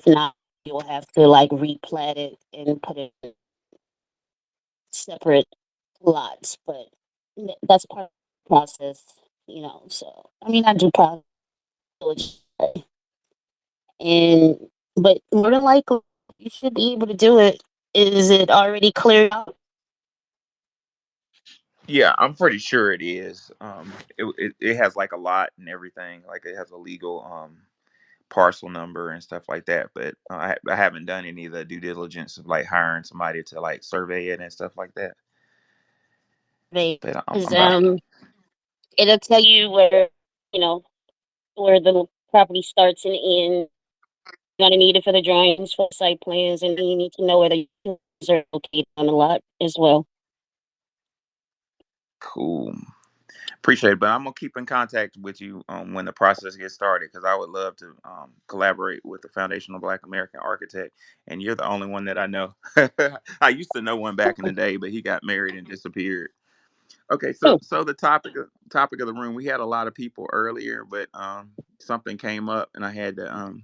If not, you'll have to like replat it and put it in separate lots. But that's part of the process. So I mean, I do process diligently. And but more than likely, you should be able to do it. Is it already cleared out? Yeah, I'm pretty sure it is. It has like a lot and everything. Like it has a legal parcel number and stuff like that. But I haven't done any of the due diligence of like hiring somebody to like survey it and stuff like that. They But because I'm about. it'll tell you you know where the property starts and ends. You're gonna need it for the drawings, for the site plans, and then you need to know where the utilities are located on the lot as well. Cool. Appreciate it. But I'm gonna keep in contact with you when the process gets started because I would love to collaborate with the Foundational Black American Architect. And you're the only one that I know. I used to know one back in the day, but he got married and disappeared. Okay, so Hmm. so the topic of the room, we had a lot of people earlier, but something came up and I had to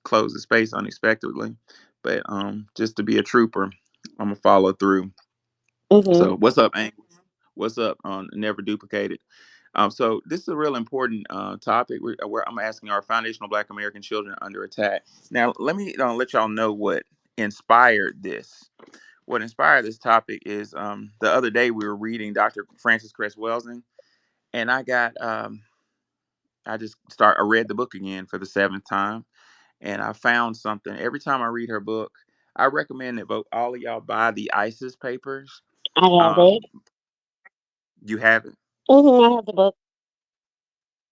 close the space unexpectedly. But just to be a trooper, I'm gonna follow through. Mhm. So what's up, Angus? What's up on Never Duplicated? So this is a real important topic where I'm asking our foundational Black American children under attack. Now, let me let y'all know what inspired this. What inspired this topic is the other day we were reading Dr. Frances Cress Welsing, and I read the book again for the seventh time, and I found something. Every time I read her book, I recommend that both all of y'all buy the ISIS papers. I have it. Um, you have it. I have the book.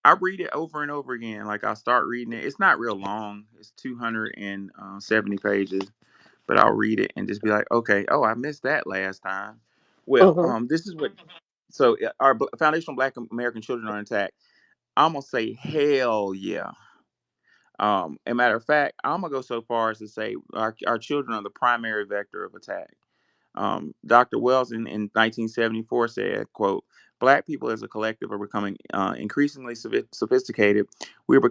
I read it over and over again. Like I start reading it. It's not real long. It's 270 pages, but I'll read it and just be like, okay, oh, I missed that last time. Well, Mhm. this is what. So our foundational Black American children are attack. I'm gonna say hell yeah. A matter of fact, I'm gonna go so far as to say our children are the primary vector of attack. Dr. Wells in 1974 said, quote, Black people as a collective are becoming increasingly sophisticated. We have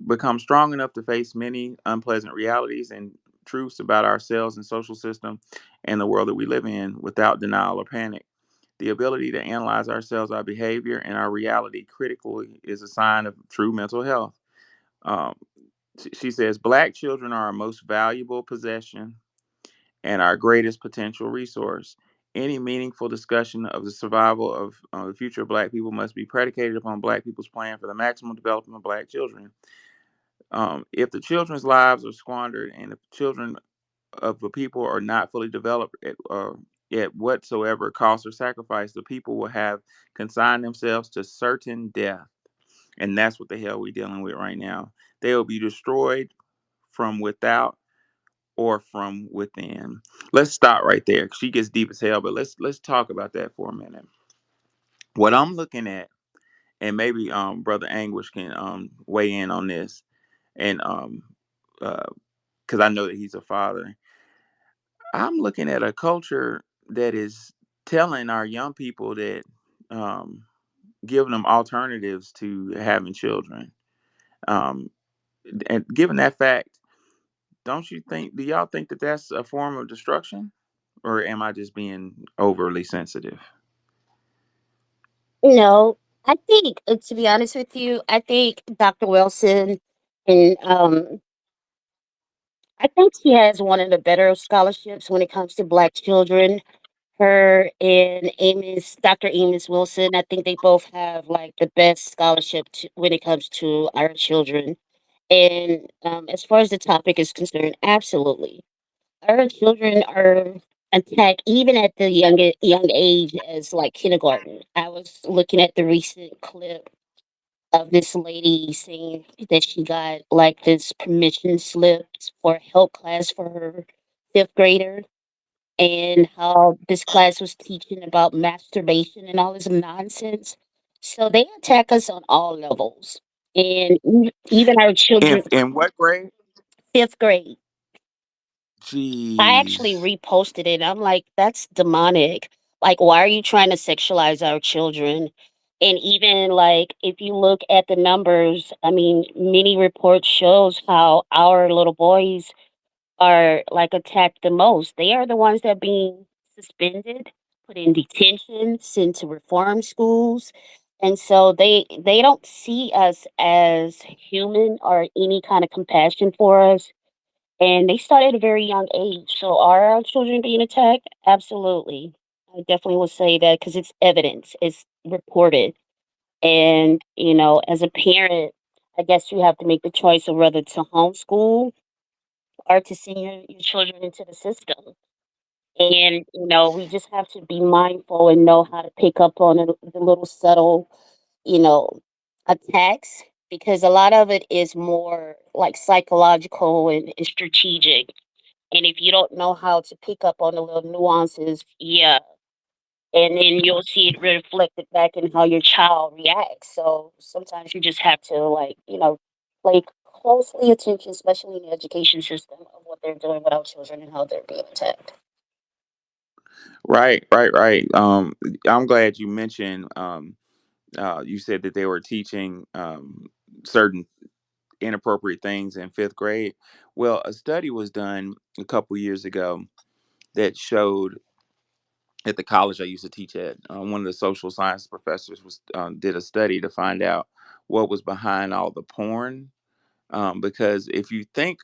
become strong enough to face many unpleasant realities and truths about ourselves and social system and the world that we live in without denial or panic. The ability to analyze ourselves, our behavior, and our reality critically is a sign of true mental health. Um, she says, Black children are our most valuable possession and our greatest potential resource. Any meaningful discussion of the survival of the future of Black people must be predicated upon Black people's plan for the maximum development of Black children. If the children's lives are squandered and if children of the people are not fully developed at whatsoever cost or sacrifice, the people will have consigned themselves to certain death. And that's what the hell we're dealing with right now. They will be destroyed from without or from within. Let's stop right there. She gets deep as hell, but let's talk about that for a minute. What I'm looking at, and maybe Brother Anguish can weigh in on this, and because I know that he's a father. I'm looking at a culture that is telling our young people that um, giving them alternatives to having children. Um, and given that fact, don't you think? Do y'all think that that's a form of destruction? Or am I just being overly sensitive? No, I think, to be honest with you, I think Dr. Wilson, and I think he has one of the better scholarships when it comes to Black children. Her and Dr. Amos Wilson, I think they both have like the best scholarship when it comes to our children. And as far as the topic is concerned, absolutely, our children are attacked even at the young age as like kindergarten. I was looking at the recent clip of this lady saying that she got like this permission slip for a help class for her fifth grader, and how this class was teaching about masturbation and all this nonsense. So they attack us on all levels. And even our children, In what grade? fifth grade. I actually Jeez. reposted it. I'm like, that's demonic. Like, why are you trying to sexualize our children? And even like if you look at the numbers, I mean, many reports shows how our little boys are like attacked the most. They are the ones that are being suspended, put in detention, sent to reform schools. And so they don't see us as human or any kind of compassion for us. And they start at a very young age. So are our children being attacked? Absolutely. I definitely would say that because it's evidence, it's reported. And, as a parent, I guess you have to make the choice of whether to homeschool or to send your children into the system. And, we just have to be mindful and know how to pick up on the little subtle, you know, attacks because a lot of it is more like psychological and strategic. And if you don't know how to pick up on the little nuances, yeah, and then you'll see it reflected back in how your child reacts. So sometimes you just have to play closely attention, especially in the education system, of what they're doing with our children and how they're being attacked. Right, right, right. I'm glad you mentioned. You said that they were teaching certain inappropriate things in fifth grade. Well, a study was done a couple years ago that showed at the college I used to teach at. One of the social science professors was did a study to find out what was behind all the porn. Because if you think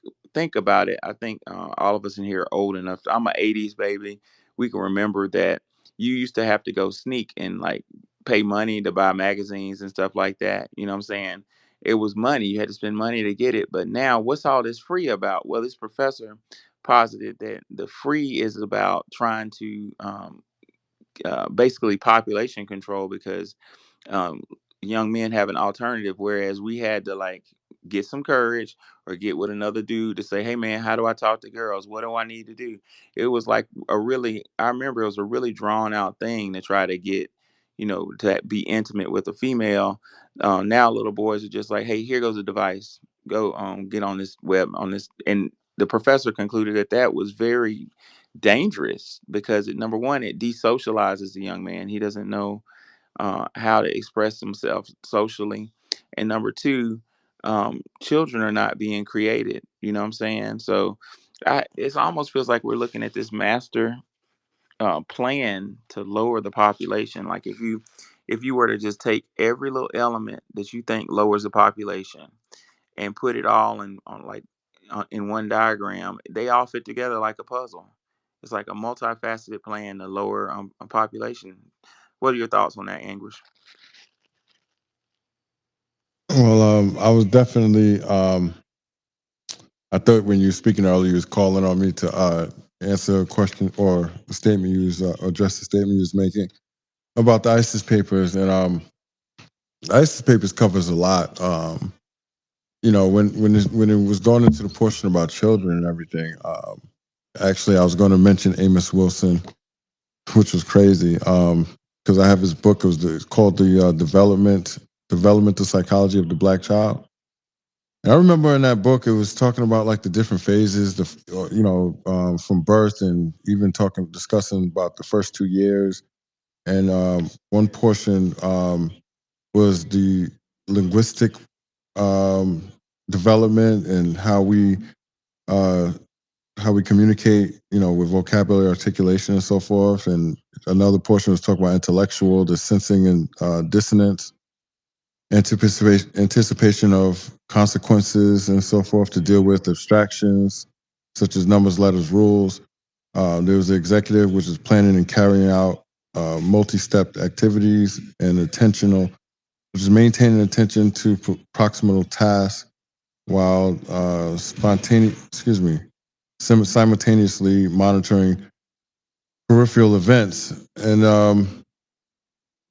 about it, I think all of us in here are old enough. I'm a '80s baby. We can remember that you used to have to go sneak and like pay money to buy magazines and stuff like that. You know what I'm saying? It was money. You had to spend money to get it. But now, what's all this free about? Well, this professor posited that the free is about trying to basically population control because um, young men have an alternative, whereas we had to like get some courage or get with another dude to say, "Hey, man, how do I talk to girls? What do I need to do?" It was like I remember it was a really drawn out thing to try to get, to be intimate with a female. Now little boys are just like, "Hey, here goes a device. Go get on this web on this." And the professor concluded that that was very dangerous because number one, it desocializes the young man. He doesn't know how to express themselves socially. And number two, children are not being created. You know what I'm saying? So it almost feels like we're looking at this master plan to lower the population. Like if you were to just take every little element that you think lowers the population and put it all in one diagram, they all fit together like a puzzle. It's like a multifaceted plan to lower a population. What are your thoughts on that, Anguish? Well, I was definitely. I thought when you were speaking earlier, you was calling on me to answer a question or a statement you was address the statement you was making about the ISIS papers, and the ISIS papers covers a lot. When it was going into the portion about children and everything. Actually, I was going to mention Amos Wilson, which was crazy. Because I have his book. It's called the Developmental Psychology of the Black Child. And I remember in that book, it was talking about like the different phases, from birth, and even discussing about the first 2 years. And one portion was the linguistic um, development and uh, how we communicate, with vocabulary, articulation, and so forth. And another portion was talking about intellectual, the sensing and dissonance, anticipation of consequences and so forth to deal with abstractions such as numbers, letters, rules. There was the executive, which is planning and carrying out multi-step activities, and attentional, which is maintaining attention to proximal tasks while simultaneously monitoring peripheral events. And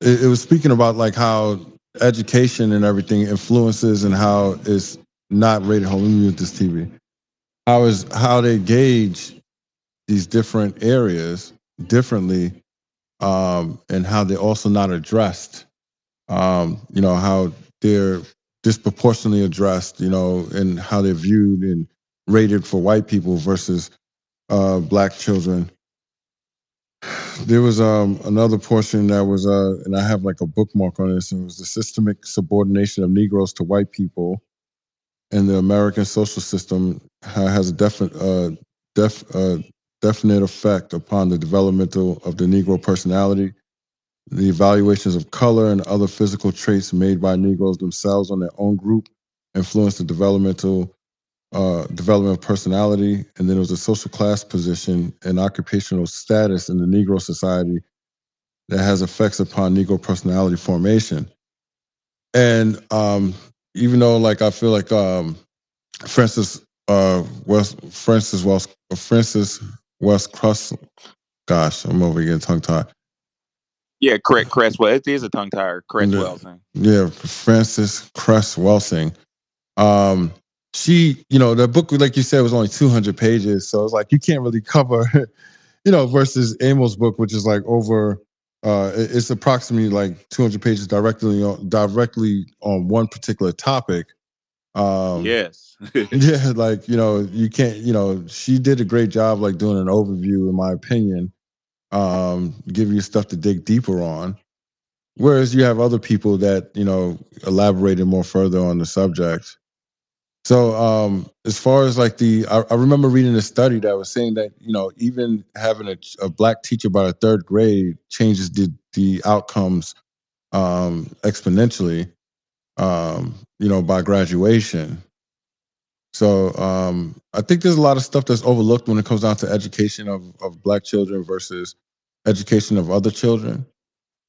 it was speaking about like how education and everything influences and how it's not rated. Hold on, let me use this TV. How they gauge these different areas differently, and how they're also not addressed. How they're disproportionately addressed, and how they're viewed and rated for white people versus black children. there was another portion that was and I have like a bookmark on this. And it was the systemic subordination of Negroes to white people, and the American social system has a def, definite effect upon the developmental of the Negro personality. The evaluations of color and other physical traits made by Negroes themselves on their own group influence the development of personality. And then there was a social class position and occupational status in the Negro society that has effects upon Negro personality formation. And even though, like, I feel like Francis West Francis West Crust. Gosh, I'm over getting tongue tied. Yeah, correct. Cresswell. It is a tongue tire. Yeah, Cresswell thing. yeah, Francis Cress Welsing. Um, she, the book, like you said, was only 200 pages, so it's like you can't really cover, versus Amos' book, which is like over. It's approximately like 200 pages directly on one particular topic. Um, Yes. yeah, like you can't. She did a great job, like doing an overview, in my opinion. Give you stuff to dig deeper on. Whereas you have other people that elaborated more further on the subject. So as far as like I remember reading a study that was saying that even having a black teacher by the third grade changes the outcomes exponentially. By graduation. So I think there's a lot of stuff that's overlooked when it comes down to education of black children versus education of other children.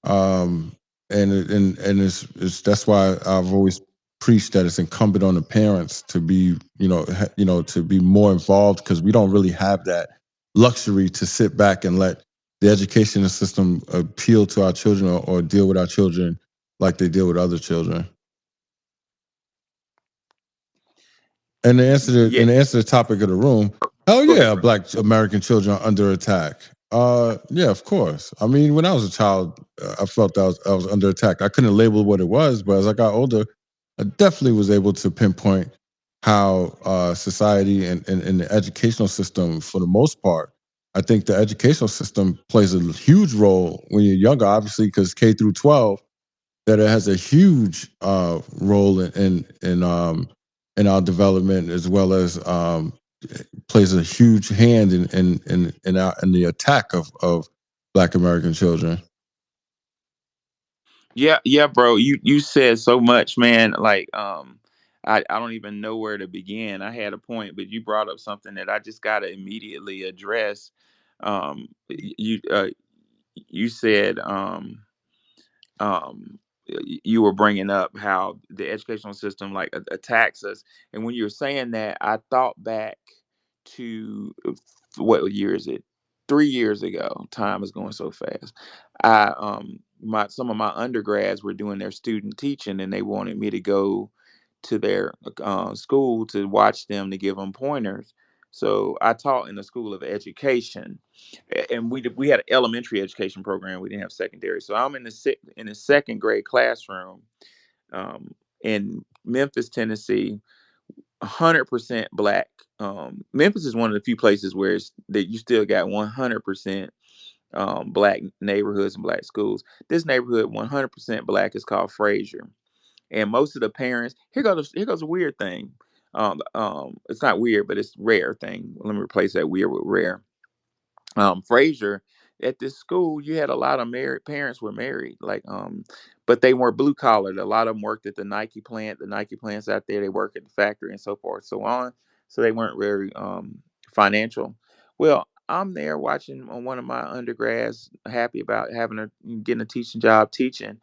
um, and it's that's why I've always preached that it's incumbent on the parents to be to be more involved, because we don't really have that luxury to sit back and let the education system appeal to our children, or deal with our children like they deal with other children. And Yeah. to answer the topic of the room, hell Go ahead, yeah, bro. black American children are under attack. Yeah, of course. I mean, when I was a child, I felt that I was under attack. I couldn't label what it was, but as I got older, I definitely was able to pinpoint how society and the educational system, for the most part, I think the educational system plays a huge role when you're younger, obviously, because K through 12, that it has a huge role in our development, as well as plays a huge hand in the attack of Black American children. Yeah, yeah, bro. You said so much, man. Like, I don't even know where to begin. I had a point, but you brought up something that I just gotta immediately address. You said you were bringing up how the educational system like attacks us, and when you were saying that, I thought back to what year is it? 3 years ago. Time is going so fast. I my some of my undergrads were doing their student teaching, and they wanted me to go to their school to watch them to give them pointers. So I taught in the School of Education, and we had an elementary education program. We didn't have secondary. So I'm in the second grade classroom um, in Memphis, Tennessee. 100% black. Memphis is one of the few places where that you still got 100% black neighborhoods and black schools. This neighborhood 100% black is called Frazier, and most of the parents here goes a weird thing. It's not weird, but it's rare thing. Let me replace that weird with rare. Frazier, at this school, you had a lot of married parents were married, like but they weren't blue collared. A lot of them worked at the Nike plant. The Nike plants out there, they work at the factory and so forth, so on. So they weren't very financial. Well, I'm there watching one of my undergrads happy about having a getting a teaching job teaching,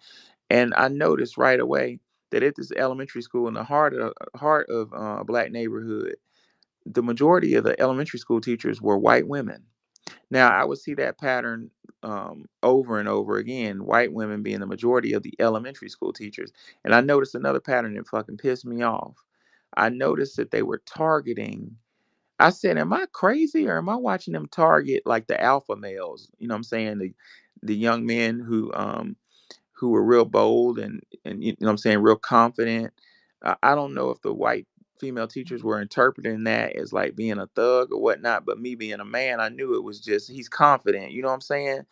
and I noticed right away that at this elementary school in the heart of a black neighborhood, the majority of the elementary school teachers were white women. Now, I would see that pattern over and over again, white women being the majority of the elementary school teachers. And I noticed another pattern that fucking pissed me off. I noticed that they were targeting. I said, am I crazy or am I watching them target like the alpha males? You know what I'm saying? The young men who were real bold and you know what I'm saying, real confident. I don't know if the white female teachers were interpreting that as like being a thug or whatnot, but me being a man, I knew it was just he's confident. You know what I'm saying?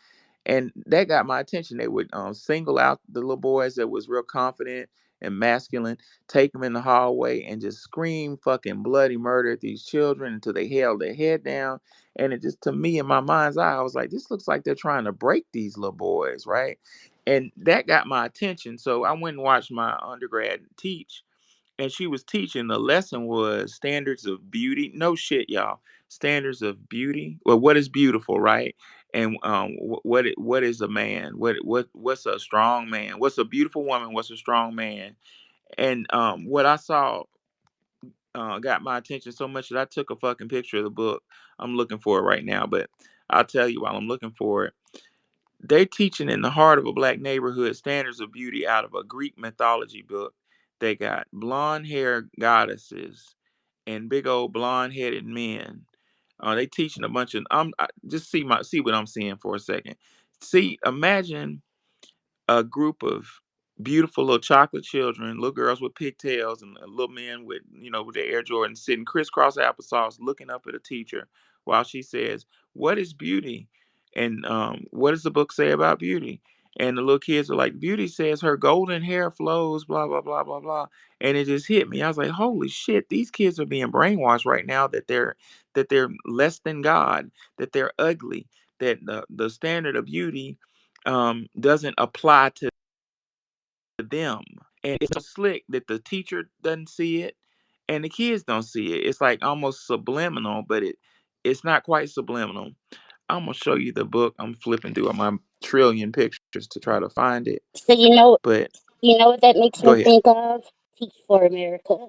and that got my attention. They would single out the little boys that was real confident and masculine, take them in the hallway, and just scream fucking bloody murder at these children until they held their head down. And it just, to me, in my mind's eye, I was like, this looks like they're trying to break these little boys, right? And that got my attention. So I went and watched my undergrad teach, and she was teaching. The lesson was standards of beauty. No shit, y'all. Standards of beauty. Well, what is beautiful, right? And what is a man? What's a strong man? What's a beautiful woman? What's a strong man? And what I saw got my attention so much that I took a fucking picture of the book. I'm looking for it right now, but I'll tell you while I'm looking for it. They're teaching in the heart of a black neighborhood standards of beauty out of a Greek mythology book. They got blonde hair goddesses and big old blonde headed men. They teaching a bunch of. Just see what I'm seeing for a second. See, imagine a group of beautiful little chocolate children, little girls with pigtails, and little men with, with their Air Jordans, sitting crisscross applesauce, looking up at a teacher while she says, "What is beauty?" And what does the book say about beauty? And the little kids are like, "Beauty says her golden hair flows, blah blah blah blah blah." And it just hit me. I was like, "Holy shit! These kids are being brainwashed right now that they're less than God, that they're ugly, that the standard of beauty doesn't apply to them." And it's so slick that the teacher doesn't see it and the kids don't see it. It's like almost subliminal, but it's not quite subliminal. I'm gonna show you the book. I'm flipping through my trillion pictures to try to find it. So But you know what that makes go me ahead. think of? Teach for America,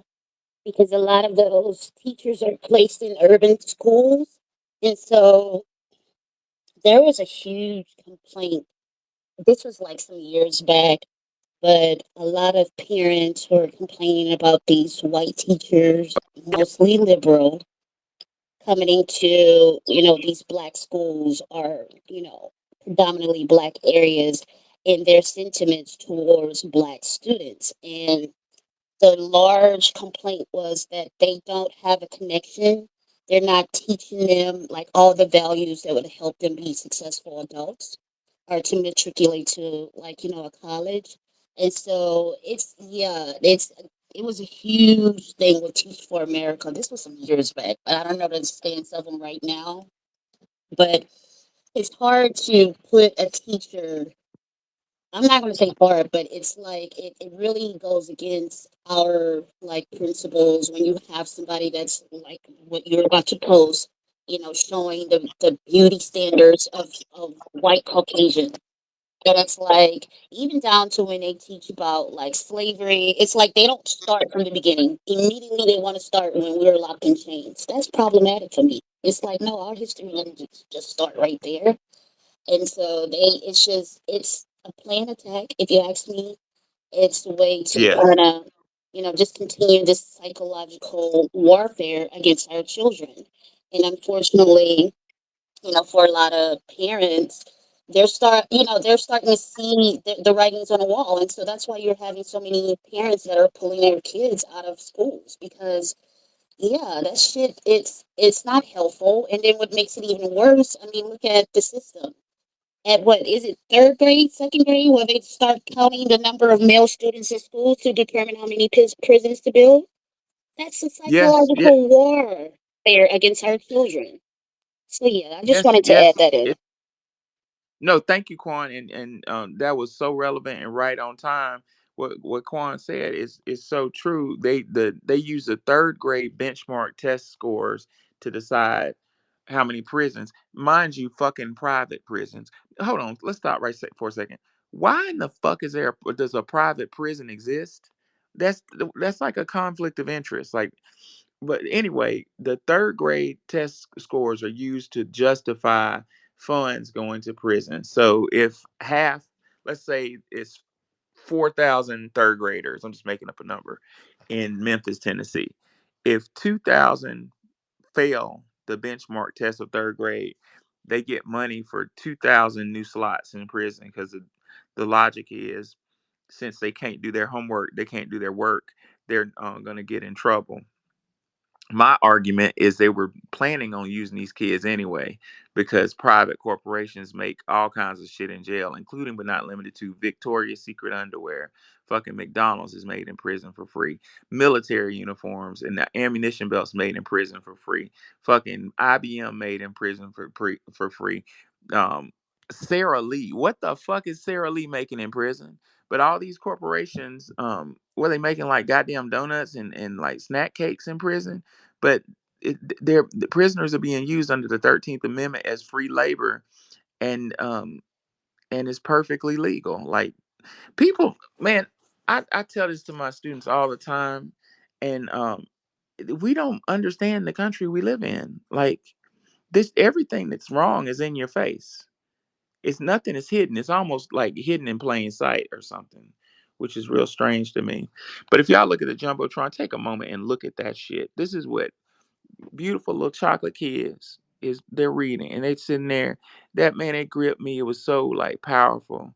because a lot of those teachers are placed in urban schools, and so there was a huge complaint. This was like some years back, but a lot of parents were complaining about these white teachers, mostly liberal, coming into, these black schools are, predominantly black areas, and their sentiments towards black students. And the large complaint was that they don't have a connection. They're not teaching them like all the values that would help them be successful adults or to matriculate to, like, a college. And so it was a huge thing with Teach for America. This was some years back, but I don't know the stance of them right now. But it's hard to put a teacher, I'm not going to say hard, but it's like it really goes against our like principles when you have somebody that's like what you're about to post, showing the beauty standards of white Caucasian. And it's like, even down to when they teach about like slavery, it's like they don't start from the beginning. Immediately they want to start when we were locked in chains. That's problematic for me. It's like, no, our history doesn't just start right there. And so it's a planned attack, if you ask me. It's a way to Yes. kind of, just continue this psychological warfare against our children. And unfortunately, for a lot of parents, they're starting to see the writings on the wall, and so that's why you're having so many parents that are pulling their kids out of schools because, yeah, that shit, it's not helpful. And then what makes it even worse? I mean, look at the system. At what is it, third grade, second grade, where they start counting the number of male students in schools to determine how many prisons to build? That's a Yes. Yeah. psychological war there against our children. So yeah, I just Yes. wanted to add Yes. that in. No, thank you, Quan, and that was so relevant and right on time. What Quan said is so true. They use the third grade benchmark test scores to decide how many prisons, mind you, fucking private prisons. Hold on, let's stop for a second. Why in the fuck does a private prison exist? That's like a conflict of interest. Like, but anyway, the third grade test scores are used to justify funds going to prison. So if half, let's say it's 4,000 third graders, I'm just making up a number, in Memphis, Tennessee. If 2,000 fail the benchmark test of third grade, they get money for 2,000 new slots in prison because the logic is, since they can't do their homework, they can't do their work, they're going to get in trouble. My argument is they were planning on using these kids anyway because private corporations make all kinds of shit in jail, including but not limited to Victoria's Secret underwear. Fucking McDonald's is made in prison for free. Military uniforms and the ammunition belts made in prison for free. Fucking IBM made in prison for free. Um, Sarah Lee, what the fuck is Sarah Lee making in prison? But all these corporations, were they making like goddamn donuts and like snack cakes in prison? But the prisoners are being used under the 13th Amendment as free labor, and it's perfectly legal. Like people, man, I tell this to my students all the time, and we don't understand the country we live in. Like this, everything that's wrong is in your face. It's nothing is hidden. It's almost like hidden in plain sight or something, which is real strange to me. But if y'all look at the jumbotron, take a moment and look at that shit. This is what beautiful little chocolate kids is they're reading and they sitting there. That man, it gripped me. It was so like powerful.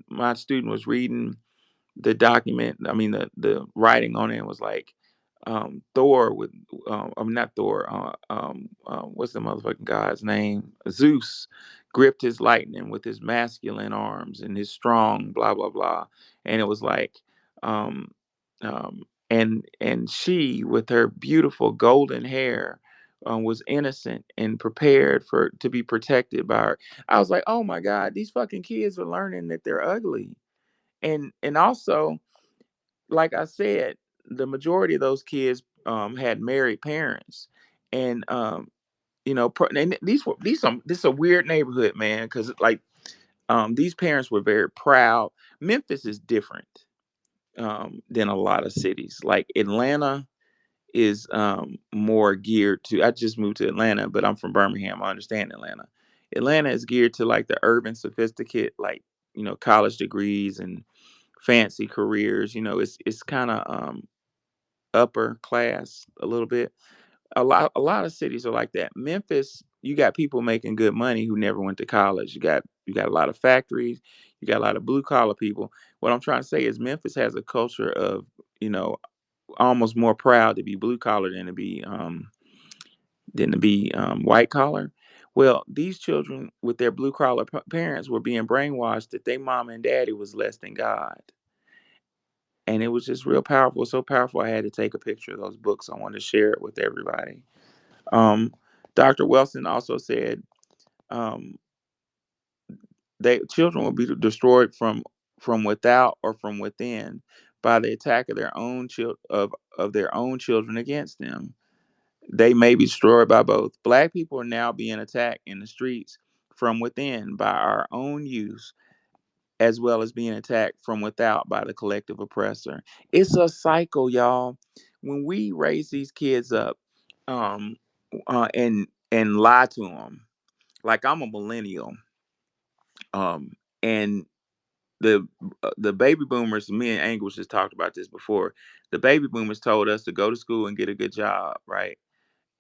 My student was reading the document. I mean, the writing on it was like, Thor with, I mean, not Thor. What's the motherfucking guy's name? Zeus gripped his lightning with his masculine arms and his strong blah blah blah, and it was like, um, and she with her beautiful golden hair. Was innocent and prepared for to be protected by her. I was like, oh my god, these fucking kids are learning that they're ugly, and also, like I said, the majority of those kids had married parents, and and this is a weird neighborhood, man, because like these parents were very proud. Memphis is different than a lot of cities. Like Atlanta is more geared to. I just moved to Atlanta, but I'm from Birmingham. I understand Atlanta. Atlanta is geared to like the urban, sophisticate, like college degrees and fancy careers. It's kind of upper class a little bit. A lot of cities are like that. Memphis, you got people making good money who never went to college. You got a lot of factories. You got a lot of blue collar people. What I'm trying to say is Memphis has a culture of you know almost more proud to be blue collar than to be white collar. Well, these children with their blue collar parents were being brainwashed that their mom and daddy was less than God, and it was just real powerful. So powerful, I had to take a picture of those books. I wanted to share it with everybody. Um, Dr. Wilson also said um, they children will be destroyed from without or from within by the attack of their own children against them. They may be destroyed by both. Black people are now being attacked in the streets from within by our own youth, as well as being attacked from without by the collective oppressor. It's a cycle, y'all. When we raise these kids up, um, and lie to them, like I'm a millennial, and the baby boomers. Me and Anguish just talked about this before. The baby boomers told us to go to school and get a good job, right?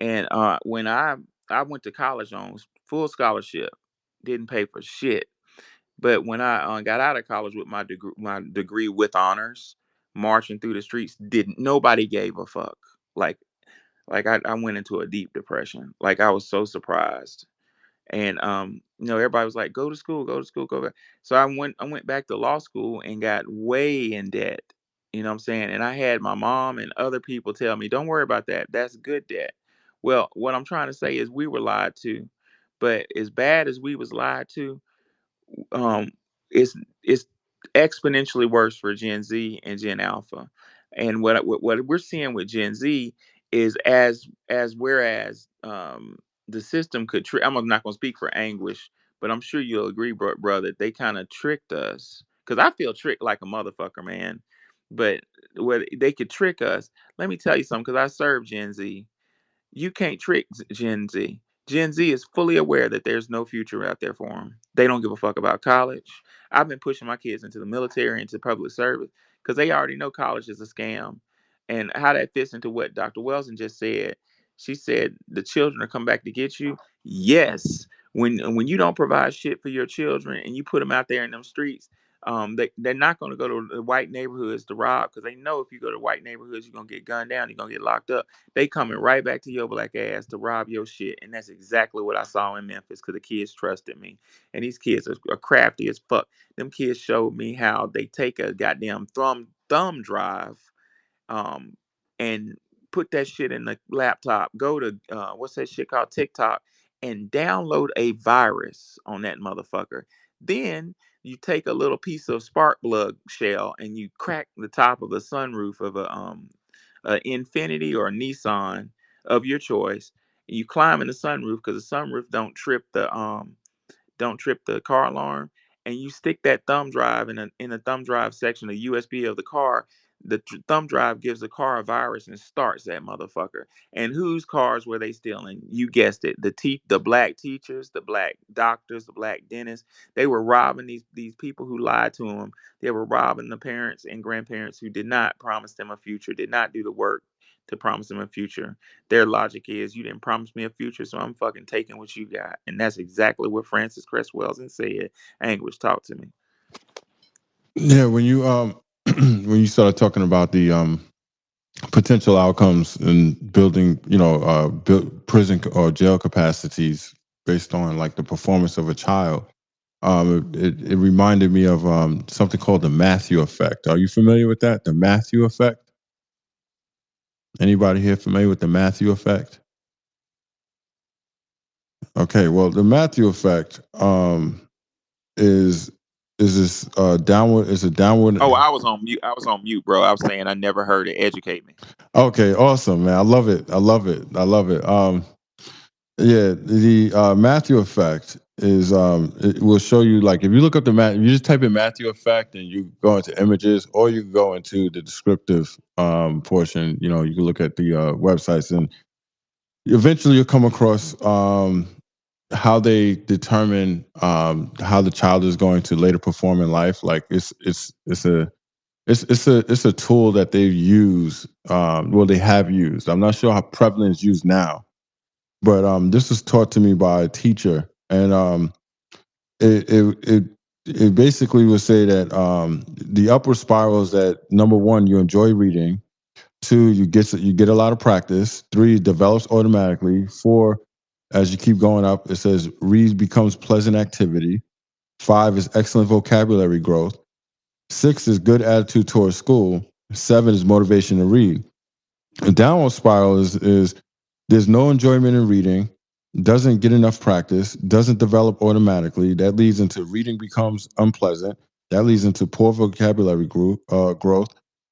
And when I went to college on full scholarship, didn't pay for shit. But when I got out of college with my degree with honors, marching through the streets, didn't nobody gave a fuck. Like I went into a deep depression. Like I was so surprised. And everybody was like, go to school, go to school, go back. So I went back to law school and got way in debt. You know what I'm saying? And I had my mom and other people tell me, don't worry about that. That's good debt. Well, what I'm trying to say is we were lied to. But as bad as we was lied to, um, it's exponentially worse for Gen Z and Gen Alpha. And what we're seeing with Gen Z is as whereas the system could I'm not going to speak for Anguish, but I'm sure you'll agree, brother, they kind of tricked us because I feel tricked like a motherfucker, man. But where they could trick us, let me tell you something, because I serve Gen Z. You can't trick Gen Z. Gen Z is fully aware that there's no future out there for them. They don't give a fuck about college. I've been pushing my kids into the military, into public service, because they already know college is a scam. And how that fits into what Dr. Wilson just said. She said the children are coming back to get you. Yes. When you don't provide shit for your children and you put them out there in them streets, They're not going to go to the white neighborhoods to rob, because they know if you go to white neighborhoods, you're gonna get gunned down, you're gonna get locked up. They coming right back to your black ass to rob your shit, and that's exactly what I saw in Memphis, because the kids trusted me, and these kids are crafty as fuck. Them kids showed me how they take a goddamn thumb drive, um, and put that shit in the laptop. Go to what's that shit called, TikTok, and download a virus on that motherfucker. Then you take a little piece of spark plug shell and you crack the top of the sunroof of a Infinity or a Nissan of your choice. And you climb in the sunroof, because the sunroof don't trip the car alarm, and you stick that thumb drive in the thumb drive section, the USB of the car. The thumb drive gives the car a virus and starts that motherfucker. And whose cars were they stealing? You guessed it. The black teachers, the black doctors, the black dentists. They were robbing these people who lied to them. They were robbing the parents and grandparents who did not promise them a future, did not do the work to promise them a future. Their logic is, you didn't promise me a future, so I'm fucking taking what you got. And that's exactly what Francis Cress Welsing said. Anguish, talk to me. Yeah, when you when you started talking about the potential outcomes in building, build prison or jail capacities based on like the performance of a child, it reminded me of something called the Matthew effect. Are you familiar with that? The Matthew effect? Anybody here familiar with the Matthew effect? Okay, well, the Matthew effect is this downward is a downward. Oh, I was on mute. I was on mute, bro. I was saying I never heard it. Educate me. Okay, awesome, man. I love it. I love it. I love it. Yeah, the Matthew effect is it will show you, like, if you look up if you just type in Matthew effect and you go into images, or you go into the descriptive portion. You can look at the websites, and eventually you'll come across how they determine how the child is going to later perform in life. Like it's a tool that they use. Well, they have used. I'm not sure how prevalent it's used now, but this was taught to me by a teacher, and it it it, it basically would say that the upward spiral is that, number one, you enjoy reading. Two, you get a lot of practice. Three, it develops automatically. Four, as you keep going up, it says read becomes pleasant activity. Five is excellent vocabulary growth. Six is good attitude towards school. Seven is motivation to read. A downward spiral is there's no enjoyment in reading, doesn't get enough practice, doesn't develop automatically. That leads into reading becomes unpleasant. That leads into poor vocabulary growth.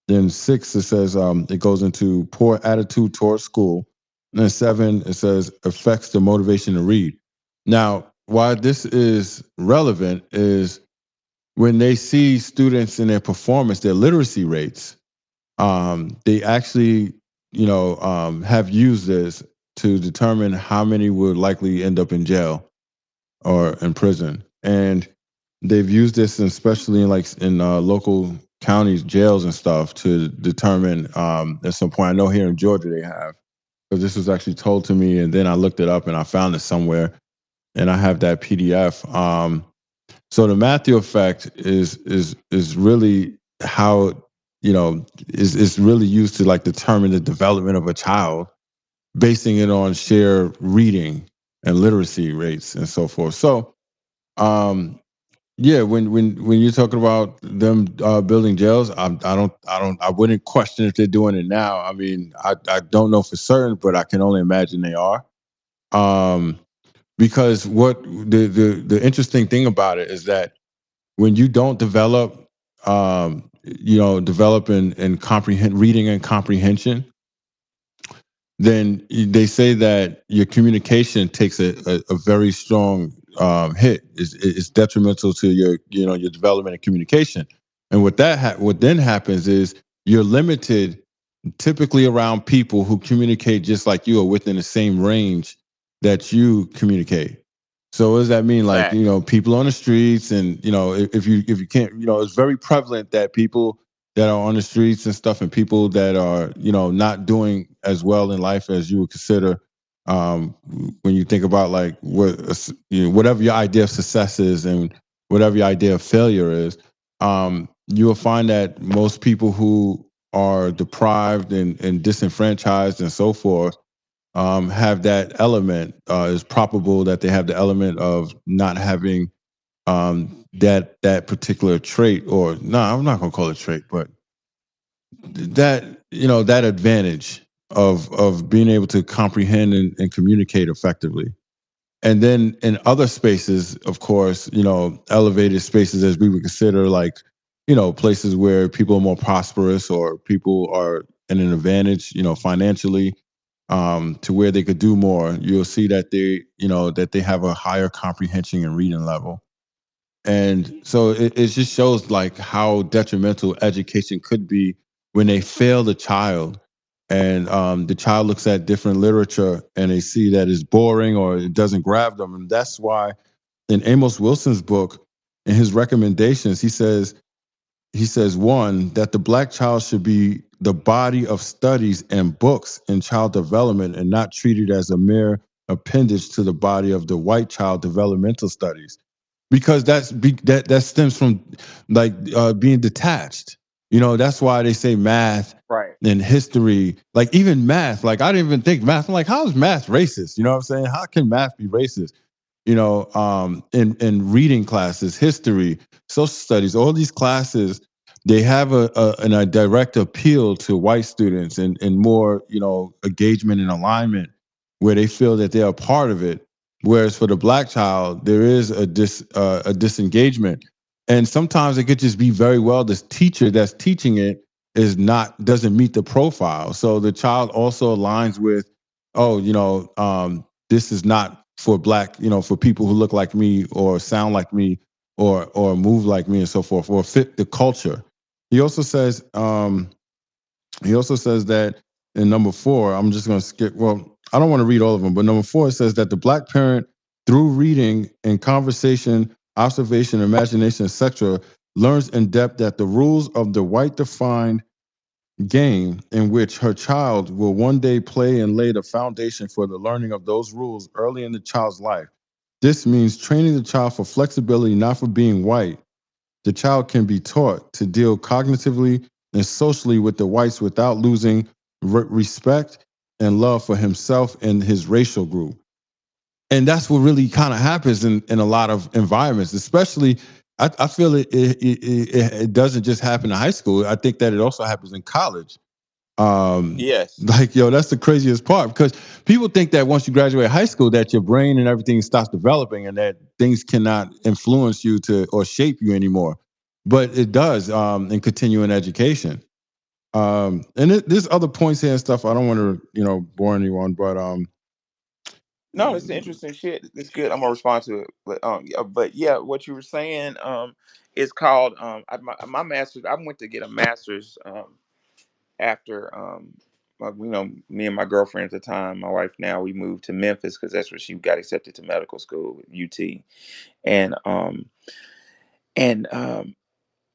Then six, it says it goes into poor attitude towards school. And then seven, it says affects the motivation to read. Now, why this is relevant is when they see students in their performance, their literacy rates, they actually, have used this to determine how many would likely end up in jail or in prison. And they've used this, especially in local counties, jails and stuff, to determine. At some point, I know here in Georgia they have, because this was actually told to me, and then I looked it up and I found it somewhere, and I have that PDF. So the Matthew effect is really how, is really used to like determine the development of a child, basing it on sheer reading and literacy rates and so forth. So um yeah, when you're talking about them building jails, I wouldn't question if they're doing it now. I mean, I don't know for certain, but I can only imagine they are. Um, because what the interesting thing about it is that when you don't develop, develop in comprehend reading and comprehension, then they say that your communication takes a very strong hit. It's detrimental to your development and communication. And what then happens is you're limited typically around people who communicate just like you, or within the same range that you communicate. So what does that mean? Like, Facts. people on the streets, and if you can't, it's very prevalent that people that are on the streets and stuff, and people that are not doing as well in life as you would consider, um, when you think about like whatever your idea of success is and whatever your idea of failure is, You will find that most people who are deprived and disenfranchised and so forth have that element. It's probable that they have the element of not having that particular trait, or no, I'm not going to call it trait, but that that advantage of being able to comprehend and communicate effectively. And then in other spaces, of course, elevated spaces as we would consider, like places where people are more prosperous or people are in an advantage, financially, to where they could do more. You'll see that they have a higher comprehension and reading level. And so it just shows like how detrimental education could be when they fail the child. And the child looks at different literature and they see that it's boring or it doesn't grab them. And that's why in Amos Wilson's book, in his recommendations, he says one, that the black child should be the body of studies and books in child development and not treated as a mere appendage to the body of the white child developmental studies, because that stems from like being detached. That's why they say math Right. and history, like even math. Like I didn't even think math. I'm like, how is math racist? You know what I'm saying? How can math be racist? In reading classes, history, social studies, all these classes, they have a direct appeal to white students and more, engagement and alignment, where they feel that they're a part of it. Whereas for the black child, there is a disengagement, and sometimes it could just be very well the teacher that's teaching it doesn't meet the profile. So the child also aligns with, oh, this is not for black, for people who look like me or sound like me or move like me and so forth, or fit the culture. He also says that in number 4, I'm just going to skip. Well, I don't want to read all of them, but number 4, it says that the black parent, through reading and conversation, observation, imagination, etc., learns in depth that the rules of the white defined game in which her child will one day play and lay the foundation for the learning of those rules early in the child's life. This means training the child for flexibility, not for being white. The child can be taught to deal cognitively and socially with the whites without losing respect and love for himself and his racial group. And that's what really kind of happens in a lot of environments, especially. I feel it doesn't just happen in high school. I think that it also happens in college. Yes. Like, yo, that's the craziest part, because people think that once you graduate high school that your brain and everything stops developing and that things cannot influence you to or shape you anymore, but it does, in continuing education. And there's other points here and stuff. I don't want to bore anyone, but No, it's interesting shit. It's good. I'm gonna respond to it, but yeah, what you were saying is called my master's. I went to get a master's after me and my girlfriend at the time, my wife now, we moved to Memphis because that's where she got accepted to medical school at UT, and and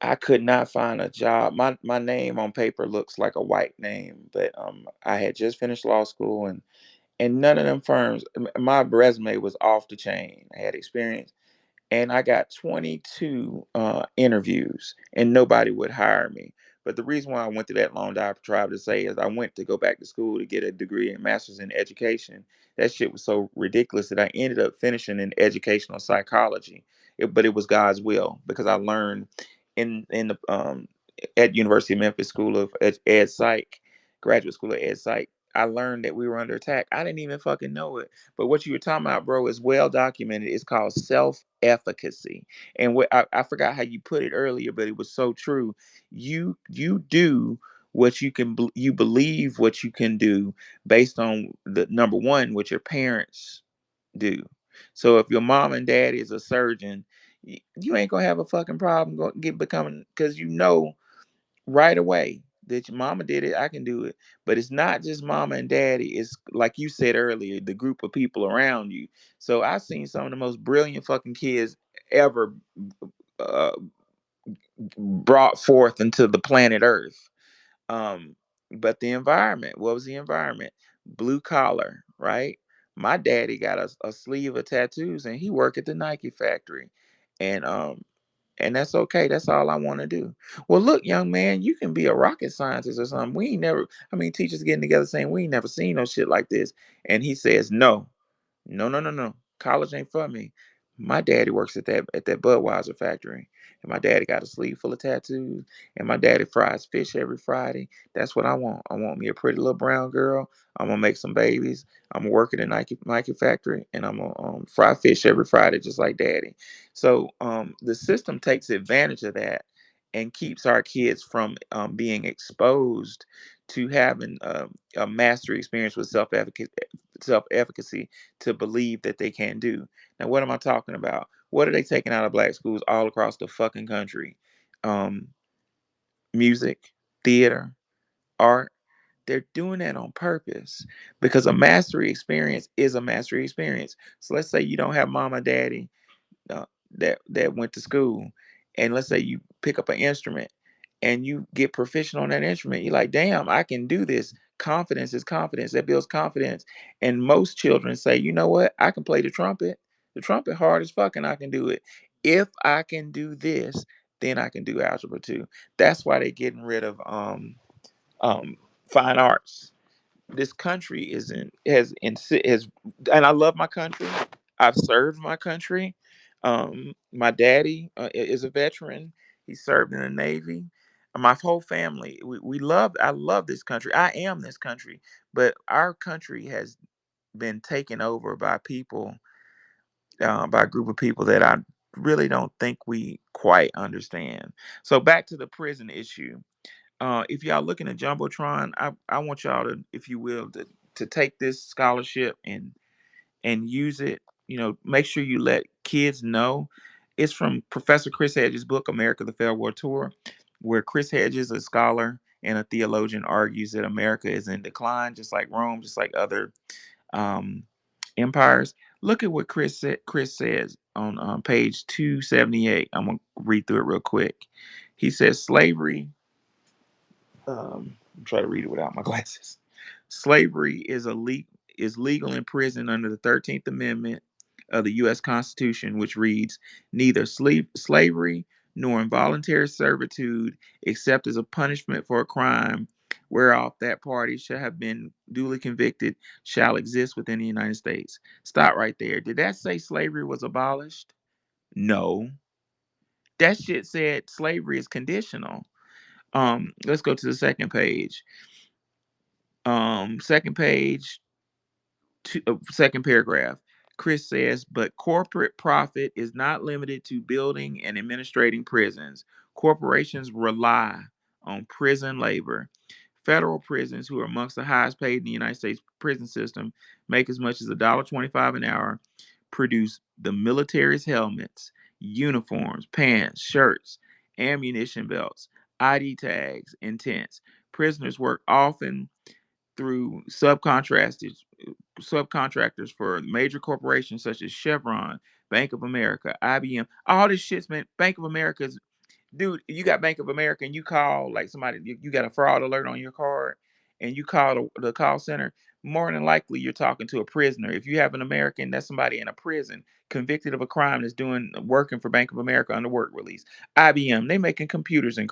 I could not find a job. My name on paper looks like a white name, but I had just finished law school, and none of them firms. My resume was off the chain. I had experience, and I got 22 interviews, and nobody would hire me. But the reason why I went through that long diatribe to say is I went to go back to school to get a degree in master's in education. That shit was so ridiculous that I ended up finishing in educational psychology. But it was God's will, because I learned in the at University of Memphis School of Ed Psych, graduate school of Ed Psych. I learned that we were under attack. I didn't even fucking know it. But what you were talking about, bro, is well documented. It's called self-efficacy. And what I forgot how you put it earlier, but it was so true. You do what you can. You believe what you can do based on the number one, what your parents do. So if your mom and dad is a surgeon, you ain't gonna have a fucking problem get becoming, because you know right away that your mama did it, I can do it. But it's not just mama and daddy. It's like you said earlier, the group of people around you. So I've seen some of the most brilliant fucking kids ever uh, brought forth into the planet Earth. Um, but the environment, what was the environment? Blue collar, right? My daddy got a sleeve of tattoos, and he worked at the Nike factory, and And that's okay. That's all I want to do. Well, look, young man, you can be a rocket scientist or something. We ain't never, I mean, teachers getting together saying, we ain't never seen no shit like this. And he says, no, no, no, no, no. College ain't for me. My daddy works at that Budweiser factory. And my daddy got a sleeve full of tattoos. And my daddy fries fish every Friday. That's what I want. I want me a pretty little brown girl. I'm gonna make some babies. I'm gonna work at a Nike factory, and I'm gonna fry fish every Friday, just like daddy. So the system takes advantage of that and keeps our kids from being exposed to having a mastery experience with self efficacy to believe that they can do. Now, what am I talking about? What are they taking out of black schools all across the fucking country? Um, Music, theater, art. They're doing that on purpose because a mastery experience is a mastery experience. So let's say you don't have mama, daddy, that went to school, and let's say you pick up an instrument and you get proficient on that instrument. You're like, damn, I can do this. Confidence is confidence. That builds confidence. And most children say, you know what? I can play the trumpet. The trumpet hard as fuck, and I can do it. If I can do this, then I can do algebra too. That's why they're getting rid of um, fine arts. This country is in has, and I love my country. I've served my country. My daddy is a veteran. He served in the Navy. My whole family, we love. I love this country. I am this country, but our country has been taken over by people, by a group of people that I really don't think we quite understand. So back to the prison issue. If y'all looking at Jumbotron, I want y'all to, if you will, to take this scholarship and use it. You know, make sure you let kids know. It's from Professor Chris Hedges' book, America, the Failed World Tour, where Chris Hedges, a scholar and a theologian, argues that America is in decline, just like Rome, just like other um, empires. Look at what Chris says on page 278. I'm going to read through it real quick. He says, slavery I'm trying to read it without my glasses. Slavery is legal in prison under the 13th Amendment of the U.S. Constitution, which reads, neither slavery nor involuntary servitude, except as a punishment for a crime whereof that party shall have been duly convicted, shall exist within the United States. Stop right there. Did that say slavery was abolished? No. That shit said slavery is conditional. Let's go to the second page. Second page, second paragraph. Chris says, but corporate profit is not limited to building and administrating prisons. Corporations rely on prison labor. Federal prisons, who are amongst the highest paid in the United States prison system, make as much as $1.25 an hour, produce the military's helmets, uniforms, pants, shirts, ammunition belts, ID tags, and tents. Prisoners work often through subcontractors for major corporations such as Chevron, Bank of America, IBM. All this shit's been Bank of America's. Dude, you got Bank of America and you call like somebody, you got a fraud alert on your card and you call the call center, more than likely you're talking to a prisoner. If you have an American, that's somebody in a prison convicted of a crime that's doing working for Bank of America under work release. IBM, they making computers in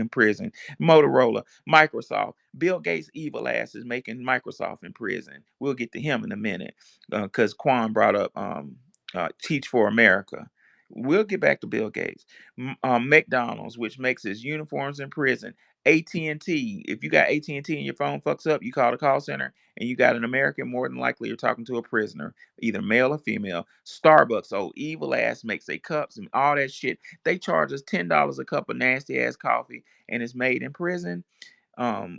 prison. Motorola, Microsoft, Bill Gates' evil ass is making Microsoft in prison. We'll get to him in a minute because Quan brought up Teach for America. We'll get back to Bill Gates. McDonald's, which makes its uniforms in prison. AT&T, if you got AT&T and your phone fucks up, you call the call center and you got an American, more than likely you're talking to a prisoner, either male or female. Starbucks, oh, evil ass makes their cups and all that shit. They charge us $10 a cup of nasty ass coffee and it's made in prison.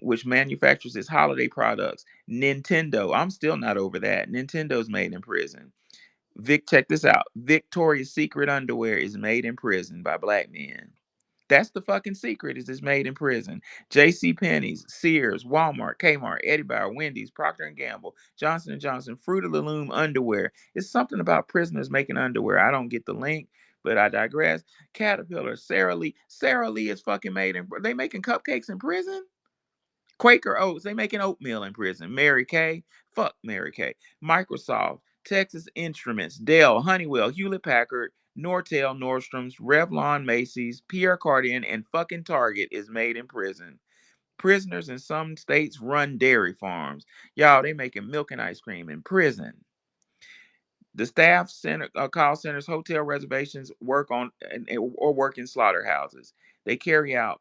Which manufactures its holiday products. Nintendo, I'm still not over that. Nintendo's made in prison. Check this out. Victoria's Secret underwear is made in prison by black men. That's the fucking secret. Is it's made in prison. J.C. Penney's, Sears, Walmart, Kmart, Eddie Bauer, Wendy's, Procter and Gamble, Johnson and Johnson, Fruit of the Loom underwear. It's something about prisoners making underwear. I don't get the link, but I digress. Caterpillar, Sara Lee. Sara Lee is fucking made in. They making cupcakes in prison. Quaker Oats, they making oatmeal in prison. Mary Kay, fuck Mary Kay. Microsoft, Texas Instruments, Dell, Honeywell, Hewlett Packard, Nortel, Nordstrom's, Revlon, Macy's, Pierre Cardin, and fucking Target is made in prison. Prisoners in some states run dairy farms. Y'all, they making milk and ice cream in prison. The staff center, call centers, hotel reservations, work on or work in slaughterhouses. They carry out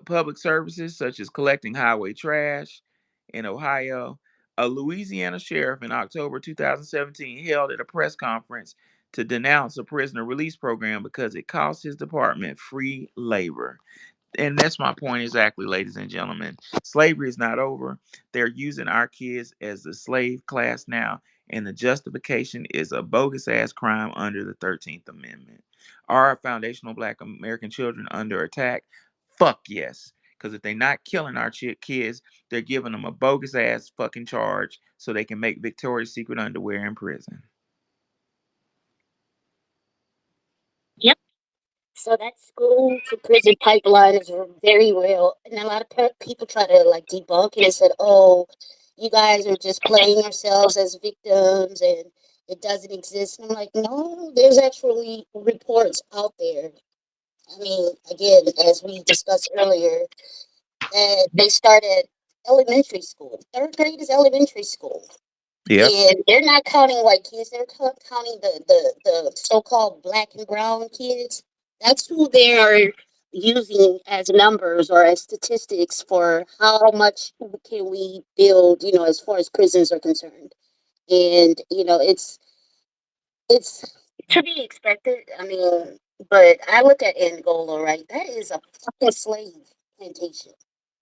public services such as collecting highway trash. In Ohio, a Louisiana sheriff in October 2017 held at a press conference to denounce a prisoner release program because it cost his department free labor. And that's my point exactly, ladies and gentlemen. Slavery is not over. They're using our kids as the slave class now, and the justification is a bogus ass crime under the 13th Amendment. Are foundational black American children under attack? Fuck yes. Because if they're not killing our kids, they're giving them a bogus ass fucking charge so they can make Victoria's Secret underwear in prison. Yep. So that school to prison pipeline is very real, and a lot of people try to like debunk it and said, "Oh, you guys are just playing yourselves as victims, and it doesn't exist." And I'm like, "No, there's actually reports out there." I mean, again, as we discussed earlier, that they start at elementary school. Third grade is elementary school. Yep. And they're not counting white kids. They're counting the so-called black and brown kids. That's who they are using as numbers or as statistics for how much can we build, as far as prisons are concerned. And, it's to be expected. I mean, but I look at Angola, right? That is a fucking slave plantation.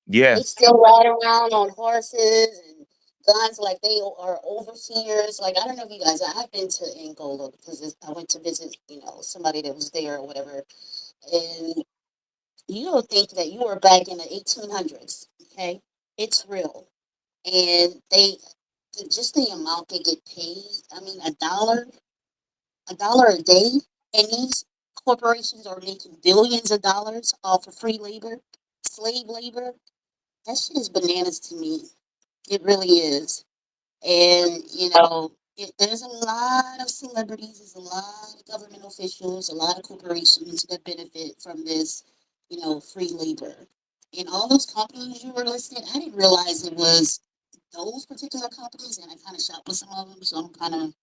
They Yes. still ride around on horses and guns like they are overseers. Like, I don't know if you guys, I've been to Angola because I went to visit, somebody that was there or whatever. And you don't think that you were back in the 1800s, okay? It's real. And just the amount they get paid, I mean, a dollar a day. And these corporations are making billions of dollars off of free labor, slave labor. That shit is bananas to me. It really is. And, there's a lot of celebrities, there's a lot of government officials, a lot of corporations that benefit from this, free labor. And all those companies you were listed, I didn't realize it was those particular companies, and I kind of shop with some of them, so I'm kind of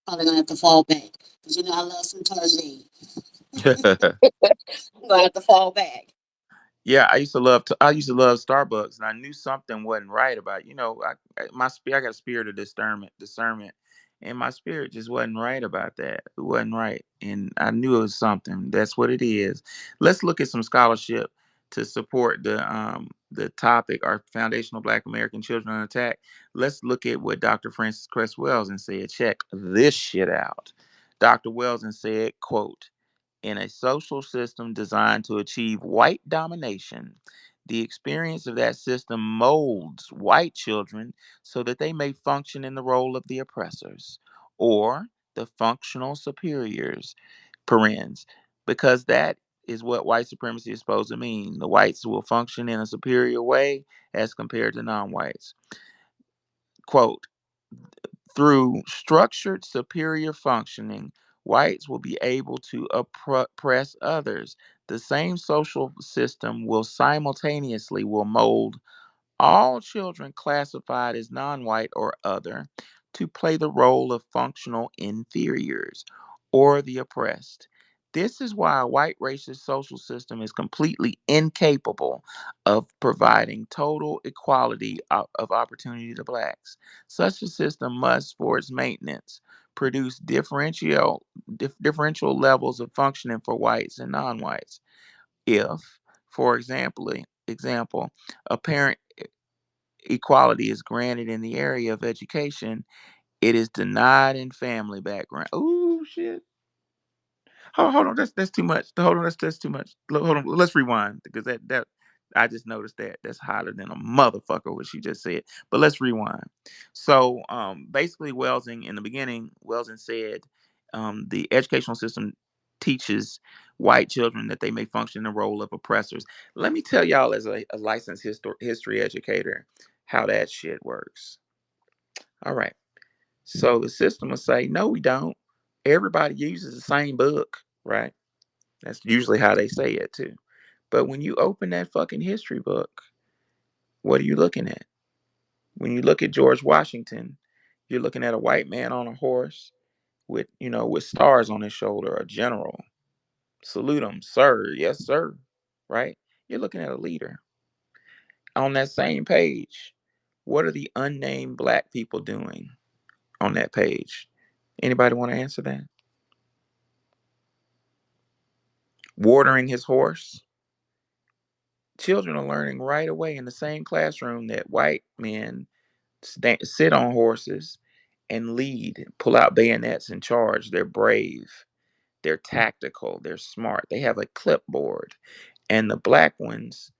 probably going to have to fall back. Because, I love some Tarjay. I'm going to have to fall back. Yeah, I used to love Starbucks, and I knew something wasn't right about I got a spirit of discernment, and my spirit just wasn't right about that. It wasn't right, and I knew it was something. That's what it is. Let's look at some scholarship to support the topic. Our foundational Black American children on attack. Let's look at what Dr. Francis Cress Welsing said. Check this shit out. Dr. Welsing said, "Quote." In a social system designed to achieve white domination, the experience of that system molds white children so that they may function in the role of the oppressors or the functional superiors, parens, because that is what white supremacy is supposed to mean. The whites will function in a superior way as compared to non whites. Quote, through structured superior functioning, whites will be able to oppress others. The same social system will simultaneously will mold all children classified as non-white or other to play the role of functional inferiors or the oppressed. This is why a white racist social system is completely incapable of providing total equality of opportunity to blacks. Such a system must, for its maintenance, produce differential levels of functioning for whites and non-whites. If, for example, a parent equality is granted in the area of education, it is denied in family background. Ooh, shit. Hold on, that's too much. Hold on, that's too much. Hold on, let's rewind because that I just noticed that's hotter than a motherfucker what she just said. But let's rewind. So basically, Welsing in the beginning, Welsing said the educational system teaches white children that they may function in the role of oppressors. Let me tell y'all, as a licensed history educator, how that shit works. All right. So the system will say, no, we don't. Everybody uses the same book, right? That's usually how they say it too. But when you open that fucking history book, what are you looking at? When you look at George Washington, you're looking at a white man on a horse with, with stars on his shoulder, a general. Salute him, sir. Yes, sir. Right? You're looking at a leader. On that same page, what are the unnamed black people doing on that page? Anybody want to answer that? Watering his horse. Children are learning right away in the same classroom that white men sit on horses and lead, pull out bayonets and charge. They're brave, they're tactical, they're smart, they have a clipboard, and the black ones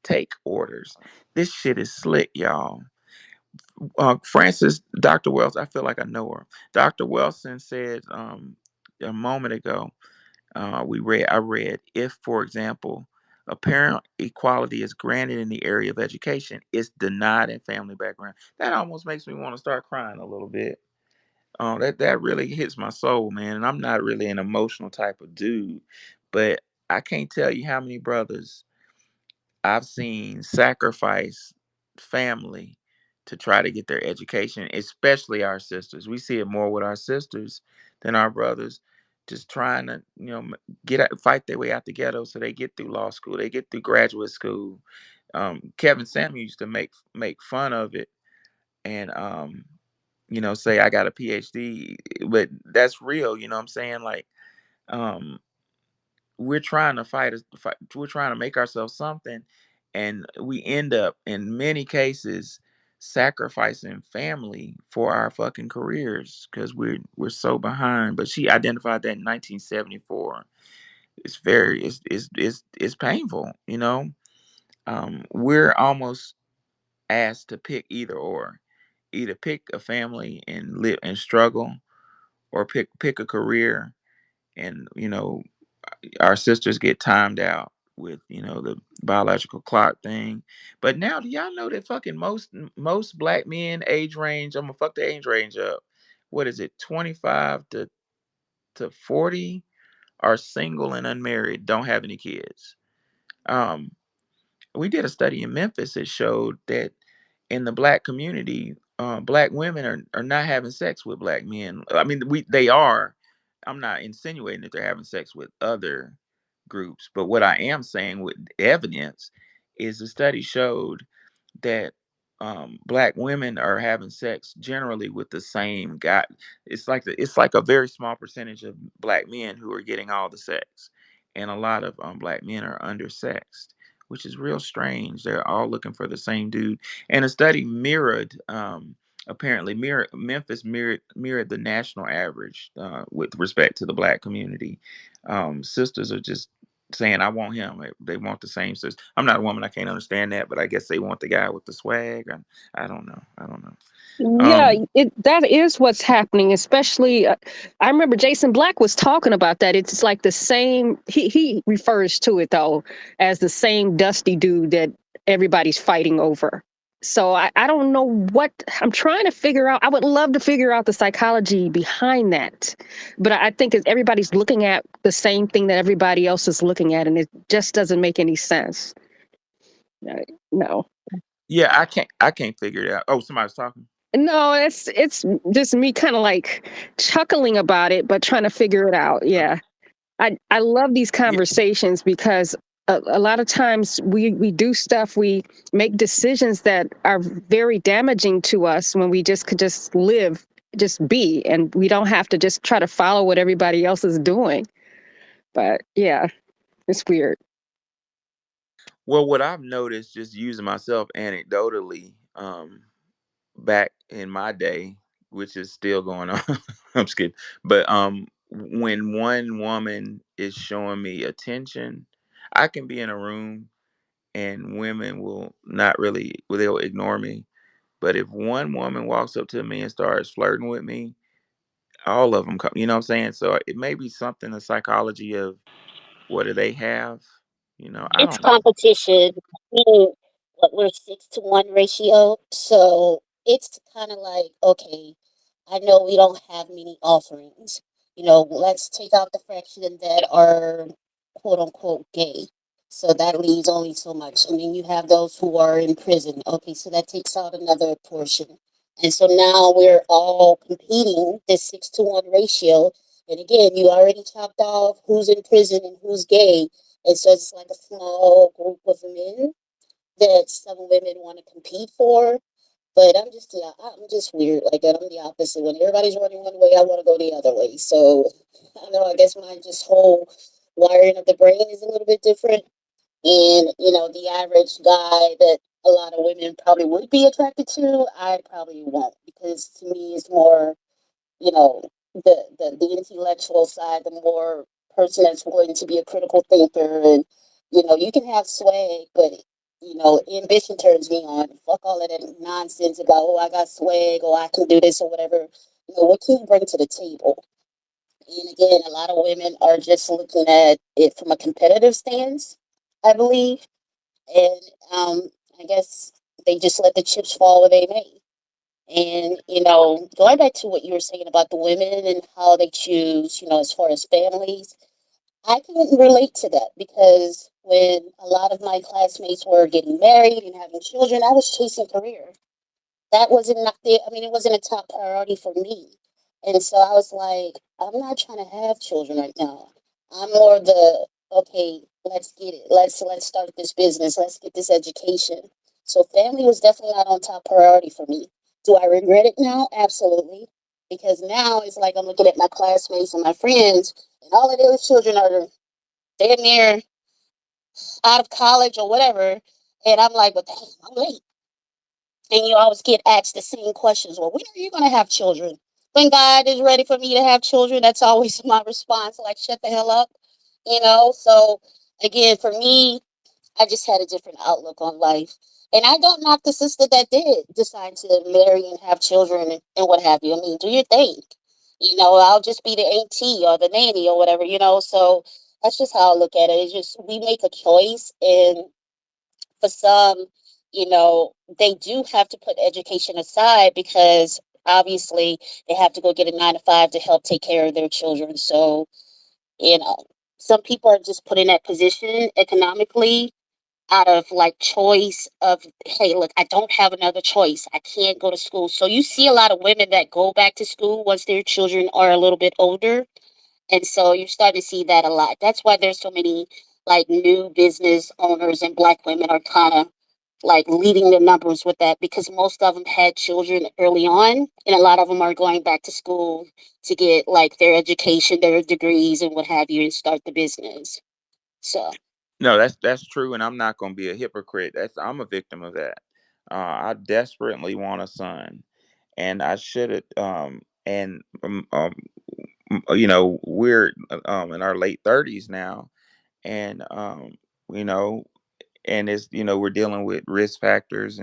take orders. This shit is slick, y'all. Francis, Dr. Wells, I feel like I know her. Dr. Wilson said a moment ago, I read, if, for example, apparent equality is granted in the area of education, it's denied in family background. That almost makes me want to start crying a little bit. That really hits my soul, man. And I'm not really an emotional type of dude, but I can't tell you how many brothers I've seen sacrifice family to try to get their education, especially our sisters. We see it more with our sisters than our brothers, just trying to, fight their way out the ghetto so they get through law school, they get through graduate school. Kevin Samuel used to make fun of it and say I got a PhD, but that's real. You know what I'm saying? Like, um, we're trying to fight. We're trying to make ourselves something, and we end up in many cases sacrificing family for our fucking careers because we're so behind. But she identified that in 1974. It's very it's painful. We're almost asked to pick either pick a family and live and struggle, or pick a career, and our sisters get timed out with the biological clock thing. But now, do y'all know that fucking most black men age range, I'm gonna fuck the age range up, what is it, 25 to 40, are single and unmarried, don't have any kids. um we did a study in Memphis that showed that in the black community, black women are not having sex with black men. I mean, they are. I'm not insinuating that they're having sex with other groups, but what I am saying with evidence is the study showed that black women are having sex generally with the same guy. It's like a very small percentage of black men who are getting all the sex, and a lot of black men are undersexed, which is real strange. They're all looking for the same dude. And a study apparently Memphis mirrored the national average with respect to the black community. Sisters are just saying, I want him. They want the same sister. I'm not a woman, I can't understand that, but I guess they want the guy with the swag. I don't know. I don't know. Yeah, Um, that is what's happening. Especially, I remember Jason Black was talking about that. It's like the same. He refers to it though as the same dusty dude that everybody's fighting over. So I don't know what I'm trying to figure out. I would love to figure out the psychology behind that, but I think everybody's looking at the same thing that everybody else is looking at, and it just doesn't make any sense. Uh, No. yeah, I can't figure it out. Oh, somebody's talking. No, it's just me kind of like chuckling about it, but trying to figure it out. Okay. Yeah, I love these Yeah. conversations because a lot of times we do stuff, we make decisions that are very damaging to us when we just could just live, just be, and we don't have to just try to follow what everybody else is doing. But yeah, it's weird. Well, what I've noticed, just using myself anecdotally, back in my day, which is still going on. I'm just kidding. But when one woman is showing me attention, I can be in a room and women will not really, well, they'll ignore me. But if one woman walks up to me and starts flirting with me, all of them come. You know what I'm saying? So it may be something, the psychology of what do they have. I It's don't know. competition. Meaning, what, we're 6-to-1 ratio, so it's kind of like, okay, I know we don't have many offerings, let's take out the fraction that are quote unquote gay. So that leaves only so much. And then you have those who are in prison. Okay, so that takes out another portion. And so now we're all competing this 6-to-1 ratio. And again, you already chopped off who's in prison and who's gay. And so it's like a small group of men that some women want to compete for. But I'm just weird like that. I'm the opposite. When everybody's running one way, I want to go the other way. So I don't know. I guess my just whole wiring of the brain is a little bit different. And the average guy that a lot of women probably would be attracted to, I probably won't, because to me it's more you know, the intellectual side, the more person that's willing to be a critical thinker, and you can have swag, but ambition turns me on. Fuck all of that nonsense about I got swag or I can do this or whatever. What can you bring to the table? And again, a lot of women are just looking at it from a competitive stance, I believe, and I guess they just let the chips fall where they may. And, going back to what you were saying about the women and how they choose, as far as families, I can relate to that because when a lot of my classmates were getting married and having children, I was chasing career. That wasn't not the, I mean, it wasn't a top priority for me. And so I was like, I'm not trying to have children right now. I'm more the, okay, let's get it. Let's start this business. Let's get this education. So family was definitely not on top priority for me. Do I regret it now? Absolutely. Because now it's like I'm looking at my classmates and my friends, and all of those children are damn near out of college or whatever. And I'm like, but dang, I'm late. And you always get asked the same questions. Well, when are you going to have children? When God is ready for me to have children, that's always my response. Like, shut the hell up. So again, for me, I just had a different outlook on life. And I don't knock the sister that did decide to marry and have children and what have you. I mean, do your thing. I'll just be the auntie or the nanny or whatever, So that's just how I look at it. It's just we make a choice, and for some, they do have to put education aside because obviously they have to go get a 9 to 5 to help take care of their children. So, you know, some people are just put in that position economically out of like choice of, hey, look, I don't have another choice. I can't go to school. So you see a lot of women that go back to school once their children are a little bit older. And so you're starting to see that a lot. That's why there's so many like new business owners, and black women are kind of like leading the numbers with that because most of them had children early on, and a lot of them are going back to school to get like their education, their degrees, and what have you, and start the business. So, No, that's true, and I'm not going to be a hypocrite. I'm a victim of that. I desperately want a son, and I should have. And we're in our late 30s now, and you know, and it's we're dealing with risk factors,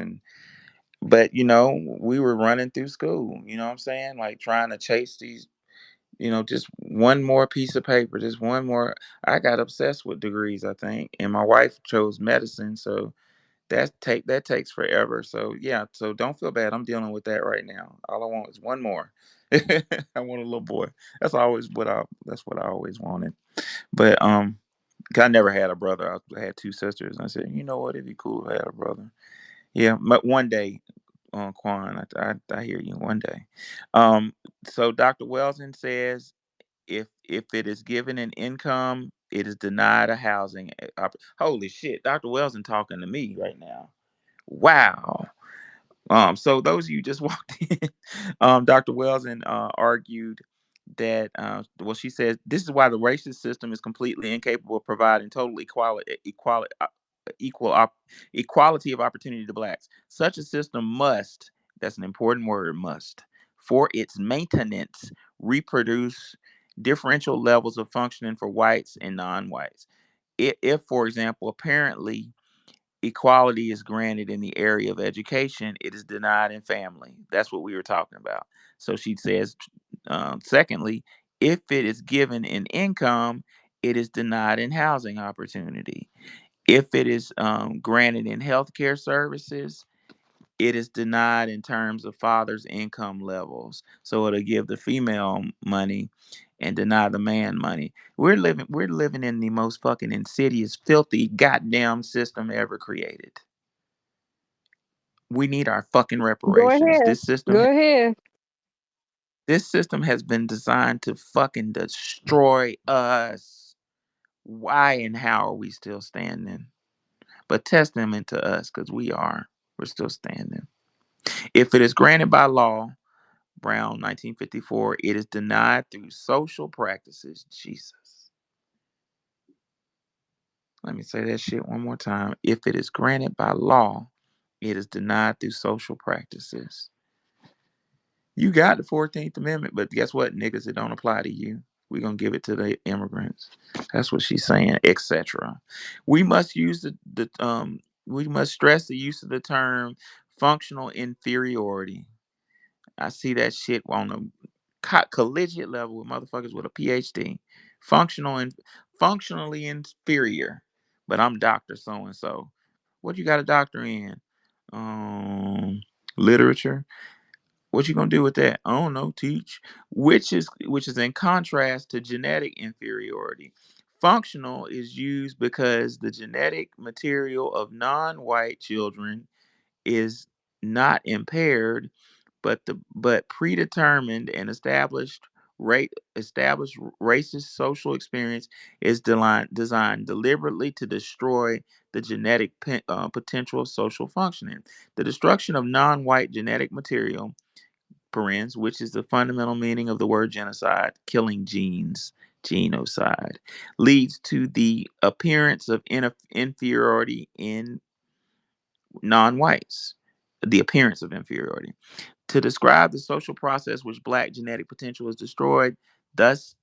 but we were running through school. You know what I'm saying? Like trying to chase these just one more piece of paper, just one more. I got obsessed with degrees, I think, and my wife chose medicine, so that takes forever. So yeah, so don't feel bad. I'm dealing with that right now. All I want is one more. I want a little boy. That's what I always wanted. But 'cause I never had a brother. I had two sisters. And I said, you know what? It'd be cool to have a brother. Yeah, but one day, Quan, I hear you. One day. Um, so Dr. Welton says if it is given an income, it is denied a housing. Holy shit, Dr. Welton talking to me right now. Wow. So those of you just walked in, Dr. Wells argued that, well, she says this is why the racist system is completely incapable of providing total equal equality of opportunity to blacks. Such a system must, that's an important word, must, for its maintenance, reproduce differential levels of functioning for whites and non-whites. If, for example, apparently equality is granted in the area of education, it is denied in family. That's what we were talking about. So she says, secondly, if it is given in income, it is denied in housing opportunity. If it is granted in healthcare services, It is denied in terms of father's income levels. So it'll give the female money and deny the man money. We're living in the most fucking insidious, filthy, goddamn system ever created. We need our fucking Go reparations. ahead. This system Go ahead. this system has been designed to fucking destroy us. Why and how are we still standing? But testament to us, because we're still standing. If it is granted by law, Brown 1954, it is denied through social practices. Jesus. Let me say that shit one more time. If it is granted by law, it is denied through social practices. You got the 14th Amendment, but guess what, niggas? It don't apply to you. We're gonna give it to the immigrants. That's what she's saying, etc. We must use we must stress the use of the term functional inferiority. I see that shit on a collegiate level with motherfuckers with a PhD. Functional and functionally inferior. But I'm Dr. So and so. What you got a doctor in? Literature. What you gonna do with that? I don't know. Teach. Which is in contrast to genetic inferiority. Functional is used because the genetic material of non-white children is not impaired, but predetermined and established racist social experience is designed deliberately to destroy the genetic potential of social functioning. The destruction of non-white genetic material, parens, which is the fundamental meaning of the word genocide, killing genes, genocide, leads to the appearance of inferiority in non-whites. The appearance of inferiority to describe the social process which black genetic potential is destroyed, thus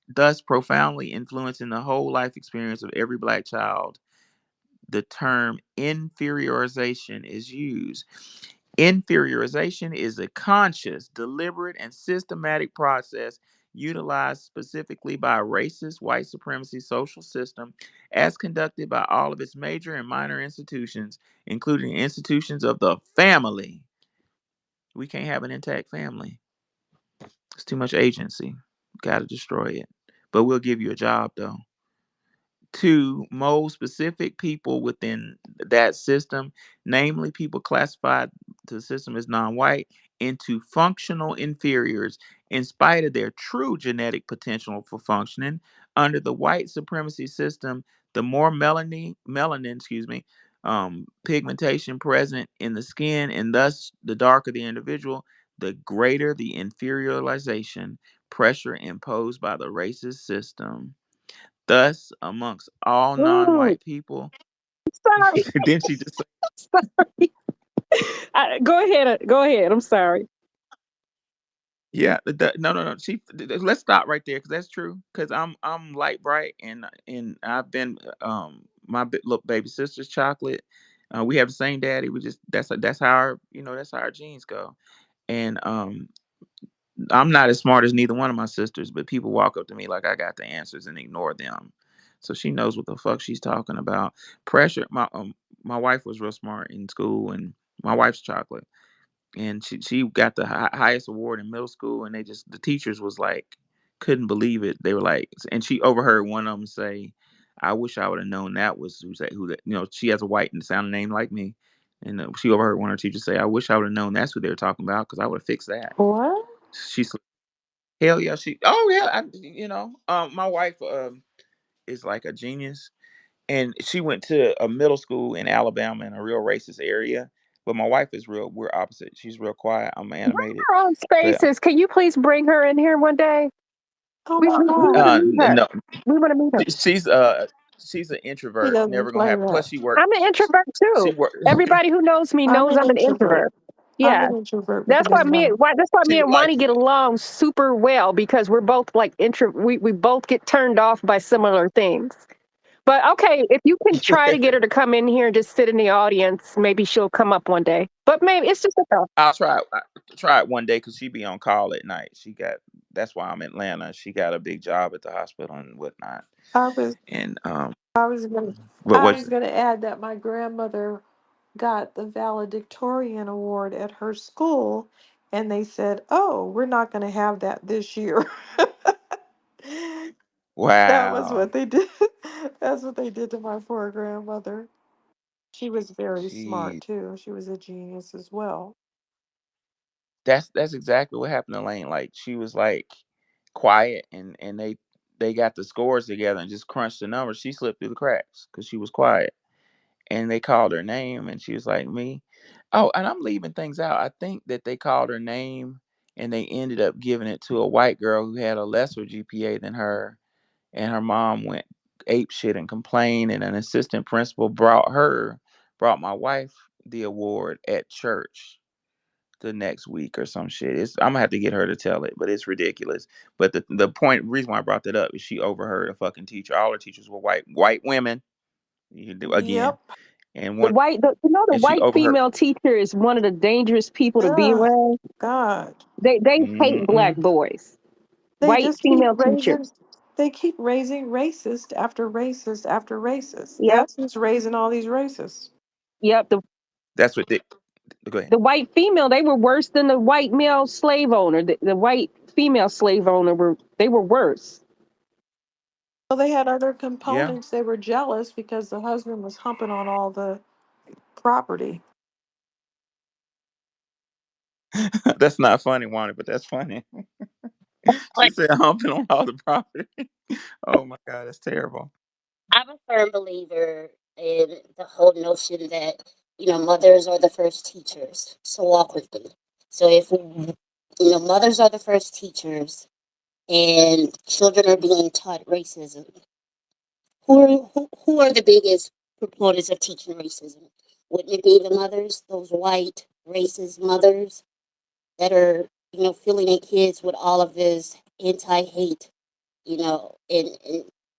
thus profoundly influencing the whole life experience of every black child. The term inferiorization is used. Inferiorization is a conscious, deliberate, and systematic process utilized specifically by a racist white supremacy social system as conducted by all of its major and minor institutions, including institutions of the family. We can't have an intact family. It's too much agency. Got to destroy it. But we'll give you a job, though. To mold specific people within that system, namely people classified to the system as non-white, into functional inferiors in spite of their true genetic potential for functioning. Under the white supremacy system, the more melanin, pigmentation present in the skin, and thus the darker the individual, the greater the inferiorization pressure imposed by the racist system. Thus, amongst all Ooh, non-white people, sorry. then she just Sorry. Go ahead. Go ahead. I'm sorry. yeah, no, no, no. Let's stop right there because that's true. Because I'm light bright and I've been my little baby sister's chocolate. We have the same daddy. We just that's how our that's how our genes go. And I'm not as smart as neither one of my sisters, but people walk up to me like I got the answers and ignore them. So she knows what the fuck she's talking about. Pressure. My wife was real smart in school, and my wife's chocolate, and she got the highest award in middle school, and the teachers was like couldn't believe it. They were like, and she overheard one of them say, "I wish I would have known that was who that she has a white and sounding name like me." And she overheard one of her teachers say, "I wish I would have known that's who they were talking about because I would have fixed that." What? She's hell yeah, oh yeah, my wife is like a genius, and she went to a middle school in Alabama in a real racist area. But my wife is we're opposite. She's real quiet. I'm animated, Her own but spaces. Can you please bring her in here one day? Oh We my we, we want to God. meet her. no, We want to meet her. she's an He introvert. doesn't Never gonna play have. Plus, that. she work. I'm an introvert She too. work. Everybody who knows me I'm knows an I'm an introvert. introvert. I'm Yeah. an introvert, but it doesn't matter. That's why She me would and like Wani get you. along super well because we're both like we both get turned off by similar things. But okay, if you can try to get her to come in here and just sit in the audience, maybe she'll come up one day. But maybe it's just a thought. I'll try. Try it one day because she be on call at night. That's why I'm in Atlanta. She got a big job at the hospital and whatnot. I was And I was gonna what I was was gonna add that my grandmother got the valedictorian award at her school, and they said, "Oh, we're not going to have that this year." That was Wow. what they did. That's what they did to my poor grandmother. She was very smart Gee, too. She was a genius as well. that's exactly what happened to Lane. Like she was like quiet, and they got the scores together and just crunched the numbers. She slipped through the cracks because she was quiet, and they called her name, and she was like, "Me." Oh, and I'm leaving things out. I think that they called her name, and they ended up giving it to a white girl who had a lesser GPA than her, and her mom went ape shit and complained, and an assistant principal brought my wife the award at church the next week or some shit. I'm gonna have to get her to tell it, but it's ridiculous. But reason why I brought that up is she overheard a fucking teacher. All her teachers were white women. You do again, Yep. and The one the and she white overheard. female teacher is one of the dangerous people to be Oh, around. God. They hate black Mm-mm. boys. They White just keep female raising, teachers. they keep raising racist after racist after racist. Yep, That's who's raising all these racists. yep. That's what they go ahead. The white female, they were worse than the white male slave owner. The white female slave owner they were worse. Well, they had other Yeah, components. They were jealous because the husband was humping on all the property. that's not funny, Wanda, but that's funny. She But said humping on all the property. Oh my god, that's terrible. I'm a firm believer in the whole notion that, mothers are the first teachers. So walk with me. So if, mothers are the first teachers and children are being taught racism, who are the biggest proponents of teaching racism? Wouldn't it be the mothers, those white racist mothers that are, filling their kids with all of this anti-hate, and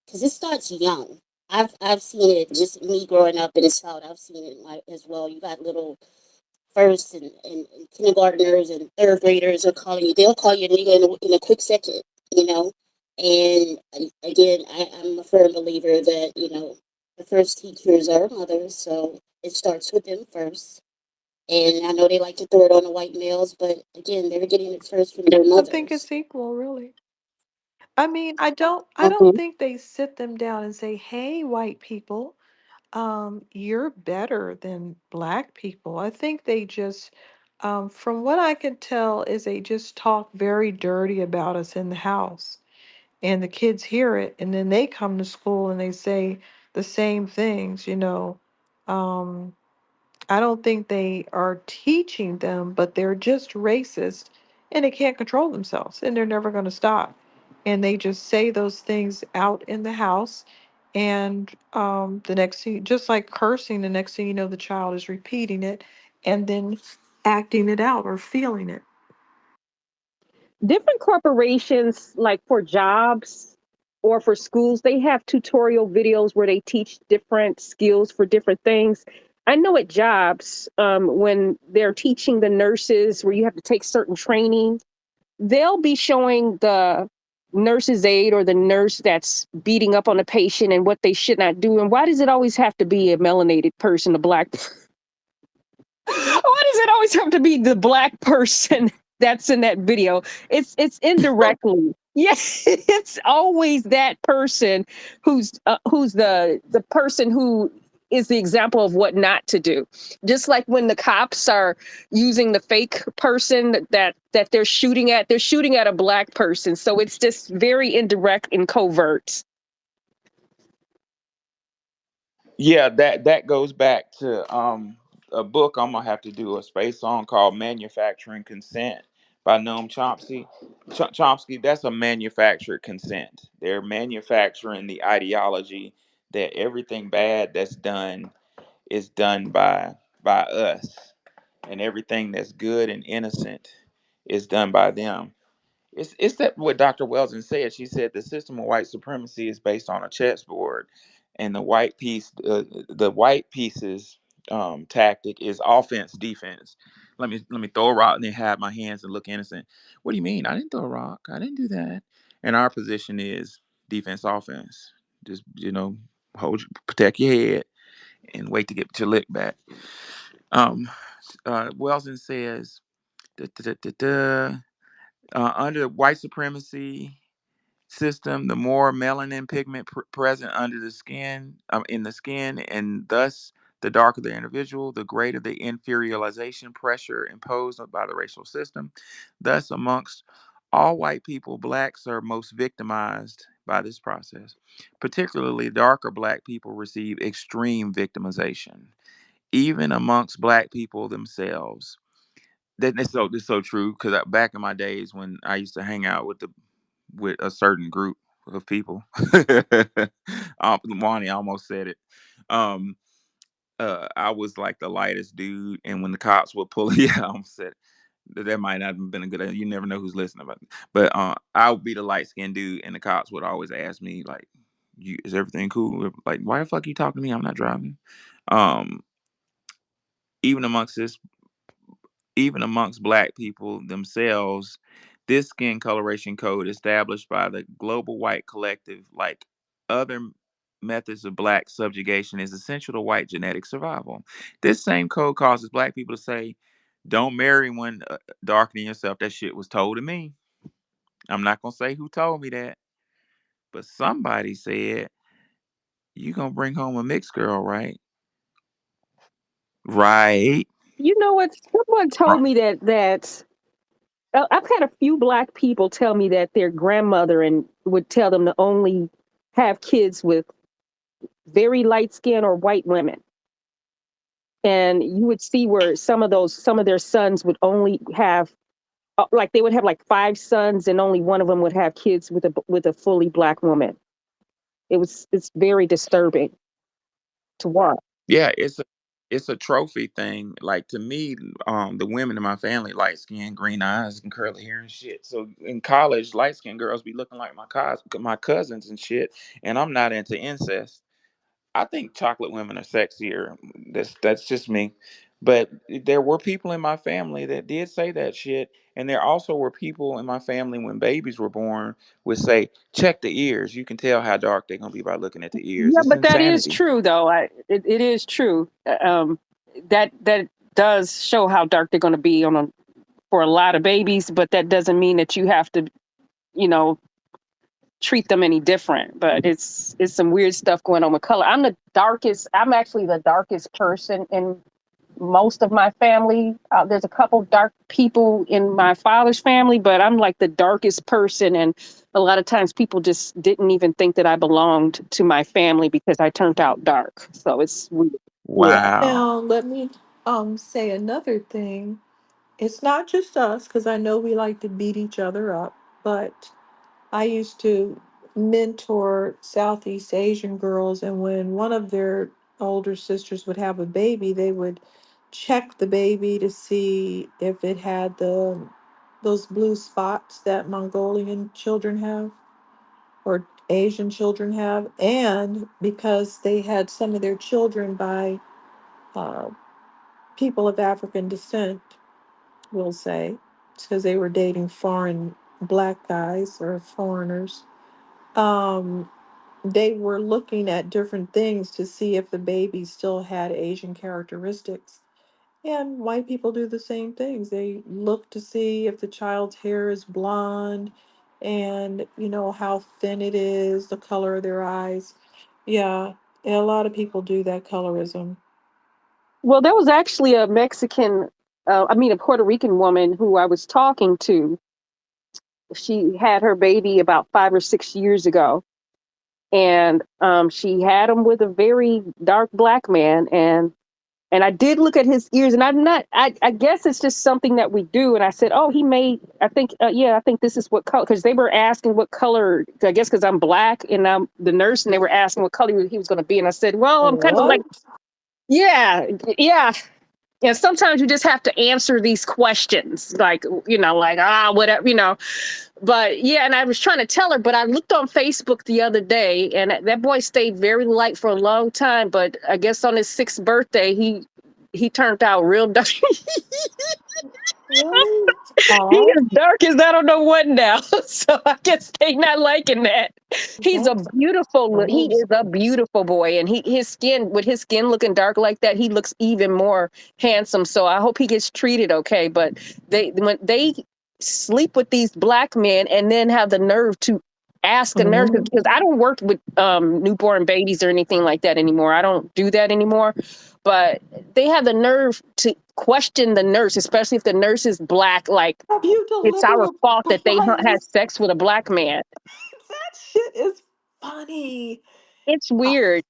because it starts young. I've seen it, just me growing up in the South. I've seen it as well. You got little first and kindergartners and third graders are calling you. They'll call you a nigga in a quick second, you know. And again, I'm a firm believer that the first teachers are mothers, so it starts with them first. And I know they like to throw it on the white males, but again, they're getting it first from their I think mothers. it's equal, really. I mean, I don't Mhm. think they sit them down and say, "Hey, white people, you're better than black people." I think they just, from what I can tell, is they just talk very dirty about us in the house, and the kids hear it, and then they come to school and they say the same things. Um, I don't think they are teaching them, but they're just racist and they can't control themselves and they're never going to stop. And they just say those things out in the house. And the next thing, just like cursing, the next thing you know, the child is repeating it and then acting it out or feeling it. Different corporations, like for jobs or for schools, they have tutorial videos where they teach different skills for different things. I know at jobs, when they're teaching the nurses where you have to take certain training, they'll be showing the nurse's aide or the nurse that's beating up on a patient and what they should not do. And why does it always have to be a melanated person, a black why does it always have to be the black person that's in that video? It's indirectly. Yes, it's always that person who's the person who is the example of what not to do. Just like when the cops are using the fake person that they're shooting at a black person. So it's just very indirect and covert. Yeah, that goes back to a book I'm gonna have to do a space on called Manufacturing Consent by Noam Chomsky. Chomsky, that's a manufactured consent. They're manufacturing the ideology that everything bad that's done is done by us, and everything that's good and innocent is done by them. It's that what Dr. Weldon said. She said the system of white supremacy is based on a chessboard, and the white pieces tactic is offense defense. Let me throw a rock and then have my hands and look innocent. What do you mean? I didn't throw a rock. I didn't do that. And our position is defense offense. Just protect your head and wait to get your lick back. Um, Wilson says, duh, duh, duh, duh, duh. Under white supremacy system, the more melanin pigment present under the skin, in the skin, and thus the darker the individual, the greater the inferiorization pressure imposed by the racial system. Thus, amongst all white people, blacks are most victimized by this process. Particularly, darker black people receive extreme victimization, even amongst black people themselves. That's so true because back in my days when I used to hang out with a certain group of people. Monty almost said it. Um, I was like the lightest dude, and when the cops would pull, yeah, I almost said it. That might not have been a good idea. You never know who's listening about it. But I would be the light skinned dude, and the cops would always ask me like, "Is everything cool?" Like, why the fuck you talking to me? I'm not driving. Um, even amongst this even amongst black people themselves, this skin coloration code established by the global white collective, like other methods of black subjugation, is essential to white genetic survival. This same code causes black people to say, don't marry one darker than yourself. That shit was told to me. I'm not going to say who told me that, but somebody said, you going to bring home a mixed girl, right? Right. You know what? Someone told me that I've had a few black people tell me that their grandmother and would tell them to only have kids with very light skin or white women. And you would see where some of their sons would only have like they would have like five sons and only one of them would have kids with a fully black woman. It's very disturbing to watch. Yeah, it's a trophy thing. Like to me, the women in my family, light skin, green eyes, and curly hair and shit. So in college, light skinned girls be looking like my cousins and shit. And I'm not into incest. I think chocolate women are sexier. That's just me. But there were people in my family that did say that shit, and there also were people in my family when babies were born would say, "Check the ears. You can tell how dark they're gonna be by looking at the ears." Yeah, It's but that is insanity. true though. It is true. That does show how dark they're going to be for a lot of babies, but that doesn't mean that you have to, you know, treat them any different. But it's some weird stuff going on with color. I'm actually the darkest person in most of my family. There's a couple dark people in my father's family, but I'm like the darkest person. And a lot of times people just didn't even think that I belonged to my family because I turned out dark. So it's weird. Yeah. Wow. Now, let me say another thing. It's not just us, because I know we like to beat each other up, but I used to mentor Southeast Asian girls, and when one of their older sisters would have a baby, they would check the baby to see if it had those blue spots that Mongolian children have or Asian children have, and because they had some of their children by uh, people of African descent, we'll say, because they were dating foreign black guys or foreigners. Um, they were looking at different things to see if the baby still had Asian characteristics. And white people do the same things. They look to see if the child's hair is blonde and, how thin it is, the color of their eyes. Yeah, and a lot of people do that colorism. Well, there was actually a Puerto Rican woman who I was talking to. She had her baby about 5 or 6 years ago, and she had him with a very dark black man, and I did look at his ears, and I'm not. I guess it's just something that we do. And I said, "Oh, he made. I think, yeah, I think this is what color." Because they were asking what color. I guess because I'm black and I'm the nurse, and they were asking what color he was going to be. And I said, "Well, I'm kind of like, What? yeah, yeah." And sometimes you just have to answer these questions, like like whatever, But yeah, and I was trying to tell her, but I looked on Facebook the other day, and that boy stayed very light for a long time. But I guess on his 6th birthday, he turned out real dark. Really? He Oh, is dark as I don't know what now. So I guess they not liking that. He's a that's beautiful. He funny. is a beautiful boy, and his skin with his skin looking dark like that, he looks even more handsome. So I hope he gets treated okay. But when they sleep with these black men and then have the nerve to ask a nurse, Mhm. because I don't work with newborn babies or anything like that anymore. I don't do that anymore. But they have the nerve to question the nurse, especially if the nurse is black. Like Have you it's delivered our fault a that they had virus? sex with a black man. That shit is funny. It's I, weird.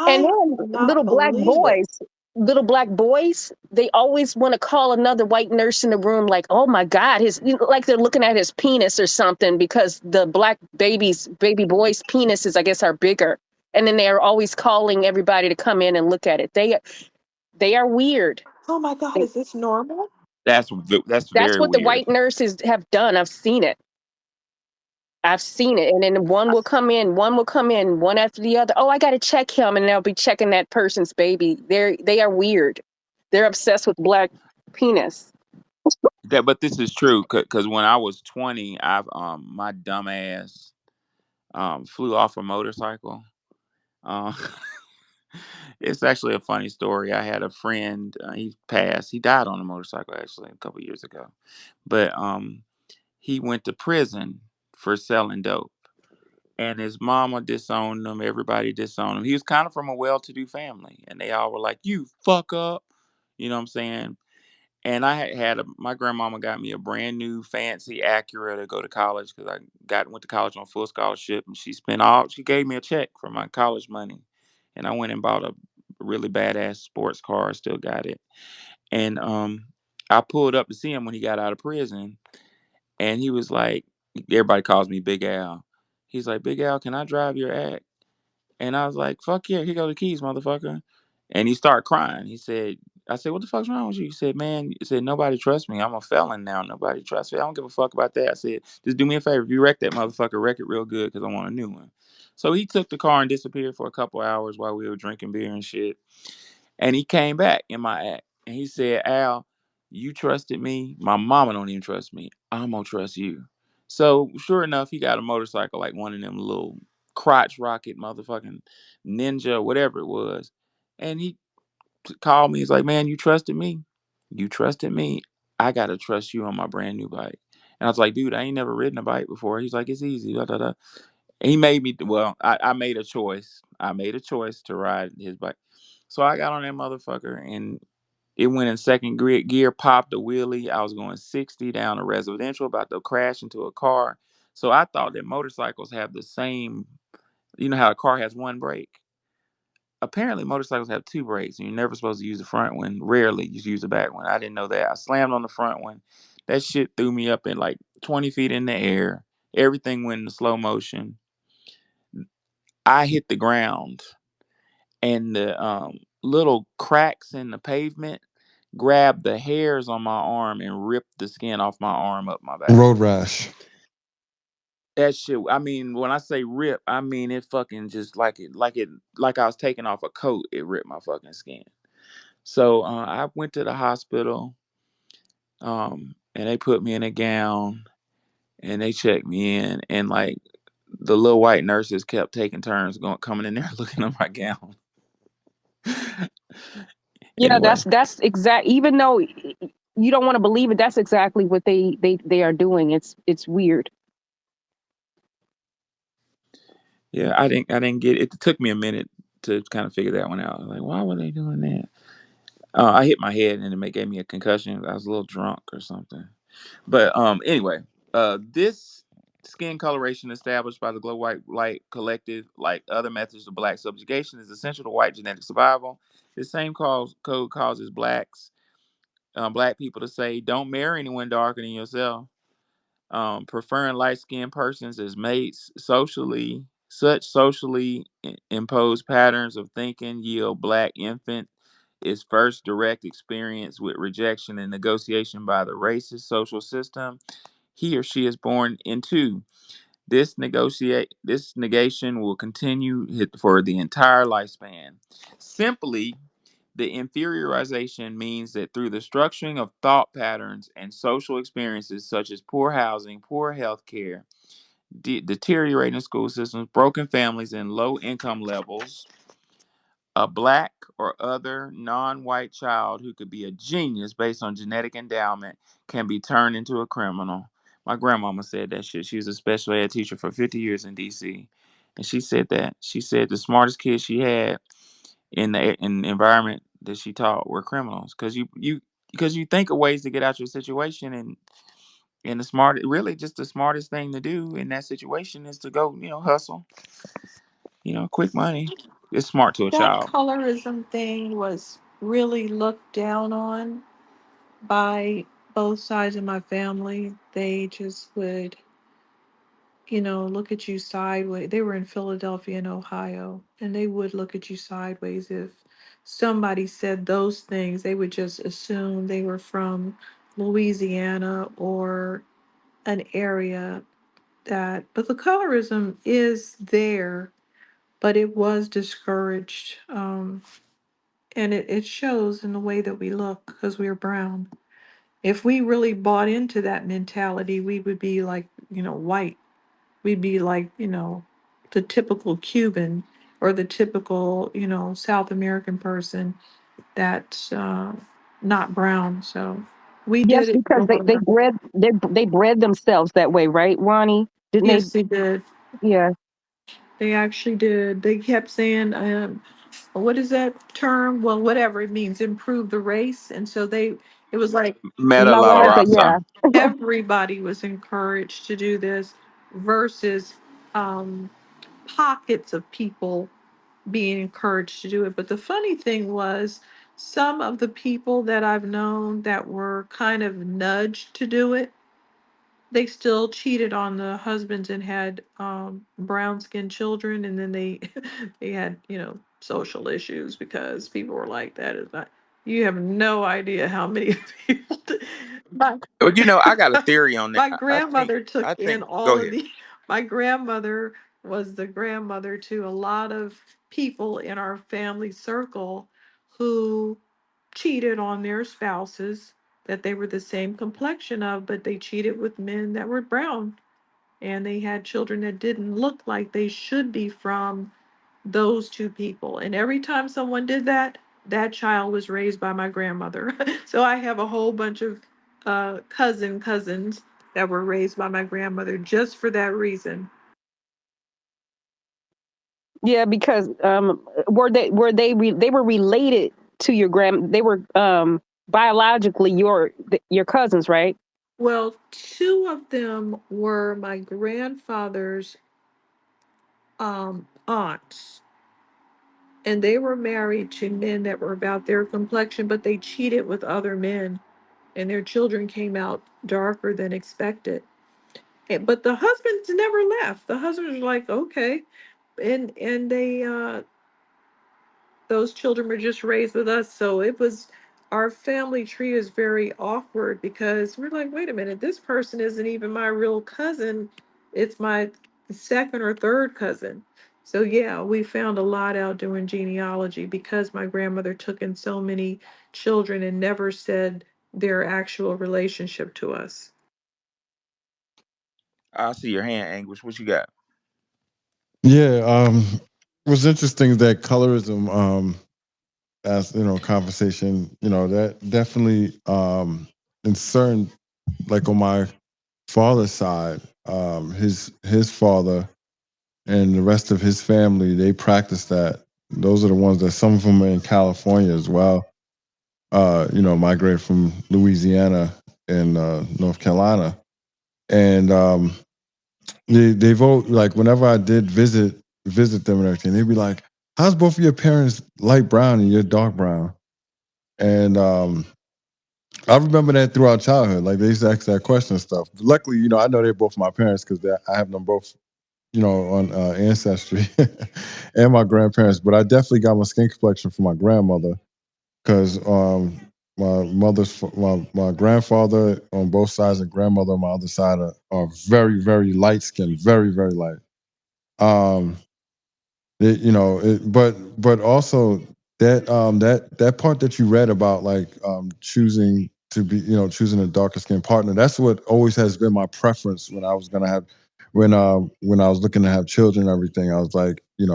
And I then cannot believe it. little black boys, they always want to call another white nurse in the room, like, oh my God, like they're looking at his penis or something, because the baby boys' penises, I guess, are bigger. And then they're always calling everybody to come in and look at it. They are weird. Oh my God, They, is this normal? That's that's very what the weird. white nurses have done. I've seen it. I've seen it. And then one will come in, one after the other. Oh, I got to check him. And they'll be checking that person's baby. They are weird. They're obsessed with black penis. But this is true because when I was 20, I've my dumb ass flew off a motorcycle. Uh, it's actually a funny story. I had a friend. He passed. He died on a motorcycle actually a couple years ago. But he went to prison for selling dope, and his mama disowned him. Everybody disowned him. He was kind of from a well-to-do family, and they all were like, "You fuck up," you know what I'm saying? And I my grandmama got me a brand new fancy Acura to go to college because I went to college on full scholarship, and she gave me a check for my college money, and I went and bought a really badass sports car. I still got it, and I pulled up to see him when he got out of prison, and he was like, everybody calls me Big Al. He's like, Big Al, can I drive your act? And I was like, fuck yeah, here go the keys, motherfucker. And he started crying. I said, what the fuck's wrong with you? He said, man, he said, nobody trusts me. I'm a felon now. Nobody trusts me. I don't give a fuck about that. I said, just do me a favor. If you wreck that motherfucker, wreck it real good because I want a new one. So he took the car and disappeared for a couple hours while we were drinking beer and shit. And he came back in my act. And he said, Al, you trusted me. My mama don't even trust me. I'm going to trust you. So sure enough, he got a motorcycle, like one of them little crotch rocket motherfucking ninja, whatever it was. And he called me. He's like, man, you trusted me. You trusted me. I got to trust you on my brand new bike. And I was like, dude, I ain't never ridden a bike before. He's like, it's easy. Da, da, da. And he made me, well, I made a choice. I made a choice to ride his bike. So I got on that motherfucker and it went in second gear, popped a wheelie. I was going 60 down a residential, about to crash into a car. So I thought that motorcycles have the same, you know how a car has one brake? Apparently motorcycles have two brakes and you're never supposed to use the front one. Rarely you use the back one. I didn't know that. I slammed on the front one. That shit threw me up in like 20 feet in the air. Everything went into slow motion. I hit the ground and the little cracks in the pavement grabbed the hairs on my arm and ripped the skin off my arm up my back. Road rash. That shit. I mean, when I say rip, I mean it fucking just like I was taking off a coat. It ripped my fucking skin. So I went to the hospital, and they put me in a gown and they checked me in, and like the little white nurses kept taking turns going coming in there looking at my gown. Yeah, Anyway, that's exact. Even though you don't want to believe it, that's exactly what they are doing. It's weird. yeah, I didn't get it. It took me a minute to kind of figure that one out. Like, why were they doing that? I hit my head and it gave me a concussion. I was a little drunk or something. But anyway, this skin coloration established by the Glow White Light Collective, like other methods of black subjugation, is essential to white genetic survival. This same code causes black people to say, "Don't marry anyone darker than yourself." Preferring light skinned persons as mates such socially imposed patterns of thinking yield black infant its first direct experience with rejection and negotiation by the racist social system he or she is born into. This negation will continue for the entire lifespan. Simply, The inferiorization means that through the structuring of thought patterns and social experiences such as poor housing, poor health care, deteriorating school systems, broken families, and low income levels, a black or other non white child who could be a genius based on genetic endowment can be turned into a criminal. My grandmama said that shit. She was a special ed teacher for 50 years in DC. And she said that. She said the smartest kids she had in the environment that she taught were criminals. Because you think of ways to get out your situation, and the smart really just the smartest thing to do in that situation is to go, hustle, quick money. It's smart to a That child. colorism thing was really looked down on by both sides of my family. They just would, look at you sideways. They were in Philadelphia and Ohio, and they would look at you sideways if somebody said those things. They would just assume they were from Louisiana or an area but the colorism is there, but it was discouraged. And it shows in the way that we look because we're brown. If we really bought into that mentality, we would be like, white. We'd be like, the typical Cuban or the typical, South American person that's not brown. So we did Yes, it because they wrong. they bred themselves that way, right, Ronnie? Didn't they? Yes, they did. Yeah. They actually did. They kept saying, what is that term? Well, whatever it means, improve the race. And so it was like Meta La La La Raza, Raza. yeah. everybody was encouraged to do this versus um, pockets of people being encouraged to do it. But the funny thing was, some of the people that I've known that were kind of nudged to do it, they still cheated on the husbands and had brown skinned children, and then they they had social issues because people were like, that is not, you have no idea how many people my, Well, I got a theory on that. my I think grandmother took I in think all go of ahead. the my grandmother was the grandmother to a lot of people in our family circle who cheated on their spouses that they were the same complexion of, but they cheated with men that were brown. And they had children that didn't look like they should be from those two people. And every time someone did that, that child was raised by my grandmother. So I have a whole bunch of cousins that were raised by my grandmother just for that reason. Yeah, because they were related to your they were biologically your cousins, right? Well, two of them were my grandfather's aunts, and they were married to men that were about their complexion, but they cheated with other men, and their children came out darker than expected. But the husbands never left. The husbands were like, okay, and they those children were just raised with us. So it was, our family tree is very awkward because we're like, wait a minute, this person isn't even my real cousin. It's my second or third cousin. So yeah, we found a lot out doing genealogy because my grandmother took in so many children and never said their actual relationship to us. I see your hand, Anguish. What you got? Yeah, what's interesting is that colorism, as conversation, that definitely in certain, like on my father's side, his father and the rest of his family, they practice that. Those are the ones that some of them are in California as well. Migrated from Louisiana and North Carolina, and they vote like whenever I did visit them and everything, they'd be like, "How's both of your parents light brown and you're dark brown?" And I remember that throughout childhood, like they used to ask that question and stuff. Luckily, I know they're both my parents because I have them both, on ancestry and my grandparents. But I definitely got my skin complexion from my grandmother because my grandfather on both sides and grandmother on my other side are very very light skinned, very very light. Um, but also that part that you read about, like choosing to be, choosing a darker skinned partner, that's what always has been my preference when I was gonna have when I was looking to have children and everything. I was like, in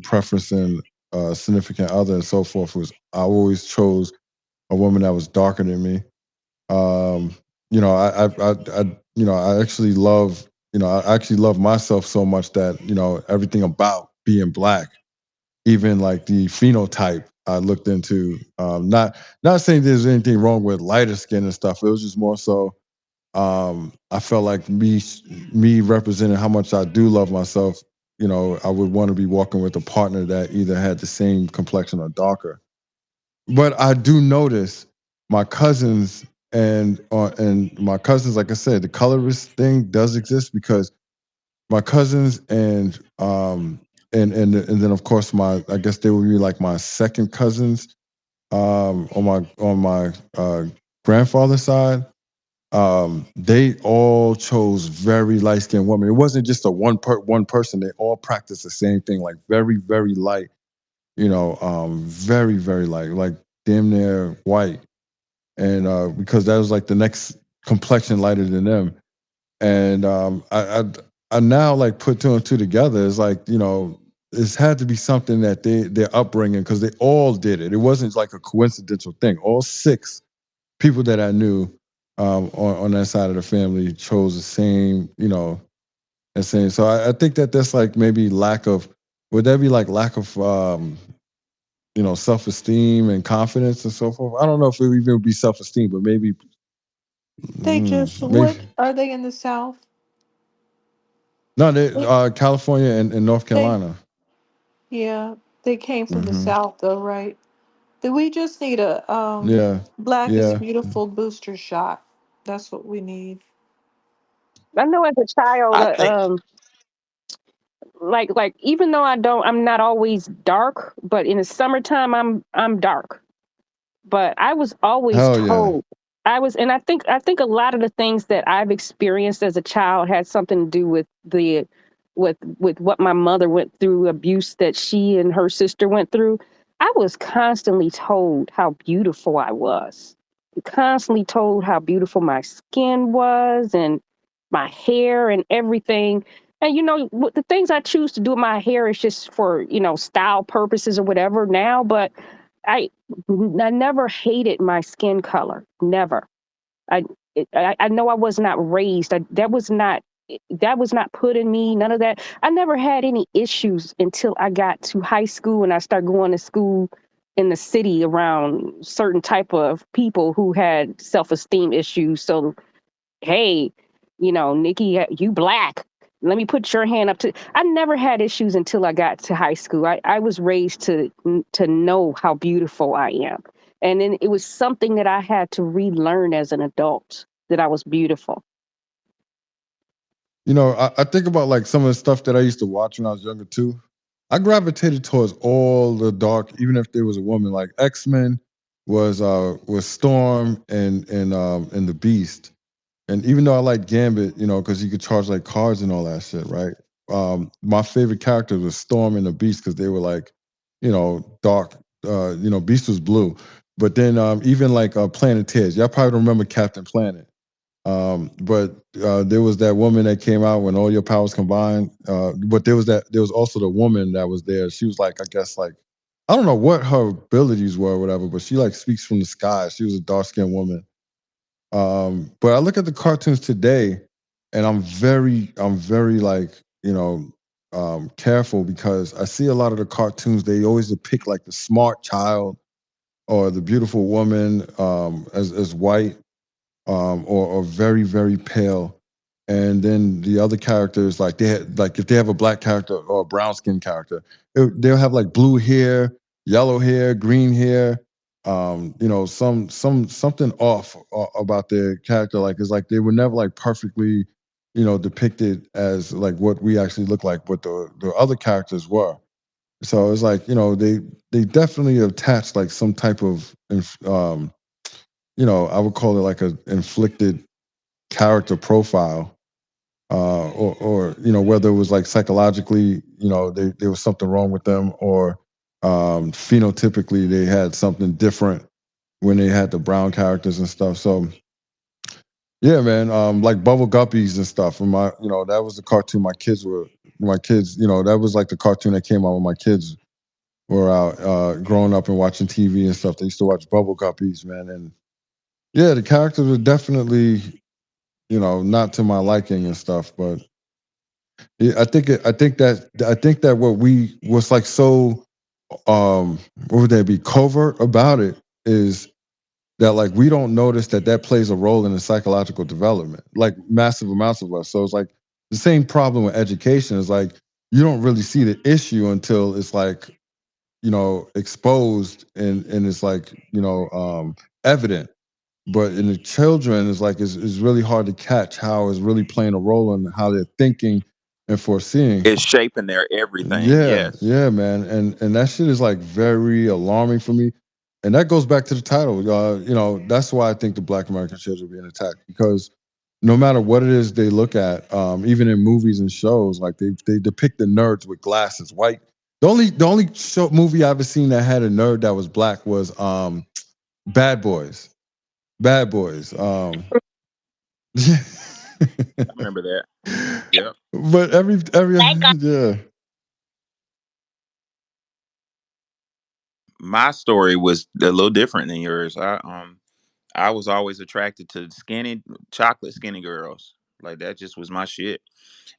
preferencing significant other and so forth, was I always chose a woman that was darker than me. um I actually love, I actually love myself so much that, everything about being black, even like the phenotype, I looked into. Not saying there's anything wrong with lighter skin and stuff. It was just more so, I felt like me representing how much I do love myself. I would want to be walking with a partner that either had the same complexion or darker. But I do notice my cousins, and my cousins, like I said, the colorist thing does exist, because my cousins and then of course my, I guess they would be like my second cousins, on my grandfather's side. They all chose very light skinned women. It wasn't just a one person. They all practiced the same thing, like very very light. Very very light, like damn near white. And because that was like the next complexion lighter than them. And I now like put two and two together. It's like, it's had to be something that their upbringing, because they all did it. It wasn't like a coincidental thing. All six people that I knew, on that side of the family, chose the same, the same. So I think that that's like maybe lack of, would that be like lack of, self esteem and confidence and so forth? I don't know if it even would be self esteem, but maybe, They just, maybe. what are they in the South? No, they, They, California and North they Carolina. yeah, they came from the Hmm. South though, right? Do we just need a Yeah, black is yeah. beautiful booster shot? That's what we need. I know as a child, I think like even though I'm not always dark, but in the summertime I'm dark. But I was always Hell yeah. told and I think a lot of the things that I've experienced as a child had something to do with with what my mother went through, abuse that she and her sister went through. I was constantly told how beautiful I was, constantly told how beautiful my skin was and my hair and everything. And the things I choose to do with my hair is just for style purposes or whatever now. But I I never hated my skin color. Never. I I know I was not raised. That was not put in me. None of that. I never had any issues until I got to high school and I started going to school in the city around certain type of people who had self-esteem issues. So hey, Nikki, you black. Let me put your hand up to. I never had issues until I got to high school. I was raised to know how beautiful I am. And then it was something that I had to relearn as an adult that I was beautiful. I think about like some of the stuff that I used to watch when I was younger too. I gravitated towards all the dark, even if there was a woman. Like X-Men was Storm and the Beast. And even though I like Gambit, because you could charge like cards and all that shit, right? My favorite character was Storm and the Beast, because they were like, dark. Beast was blue. But then even like Planeteers, y'all probably remember Captain Planet. But there was that woman that came out when all your powers combined. But there was also the woman that was there. She was like, I guess like, I don't know what her abilities were or whatever, but she like speaks from the sky. She was a dark skinned woman. But I look at the cartoons today, and I'm very like, careful, because I see a lot of the cartoons. They always depict like the smart child or the beautiful woman, as white, or very very pale. And then the other characters, like like if they have a black character or a brown skin character, they'll have like blue hair, yellow hair, green hair. Something off about their character. Like it's like they were never like perfectly, depicted as like what we actually look like, what the other characters were. So it's like, they definitely attached like some type of I would call it like a inflicted character profile, or whether it was like psychologically, there was something wrong with them, or Phenotypically, they had something different when they had the brown characters and stuff. So yeah, man, like Bubble Guppies and stuff. And that was the cartoon my kids, that was like the cartoon that came out when my kids were out growing up and watching TV and stuff. They used to watch Bubble Guppies, man. And yeah, the characters were definitely, not to my liking and stuff. But yeah, I think that what we was like so what would that be covert about it is that like we don't notice that that plays a role in the psychological development, like massive amounts of us. So it's like the same problem with education is like you don't really see the issue until it's like exposed and it's like evident. But in the children, it's like it's really hard to catch how it's really playing a role in how they're thinking and foreseeing. It's shaping their everything. Yeah, Yes. yeah, man, and that shit is like very alarming for me, and that goes back to the title. That's why I think the Black American children are being attacked because no matter what it is they look at, even in movies and shows, like they depict the nerds with glasses, white. The only movie I ever seen that had a nerd that was black was Bad Boys. Bad Boys. I remember that. Yep. But every Thank God. yeah. My story was a little different than yours. I was always attracted to skinny, chocolate skinny girls. Like that just was my shit.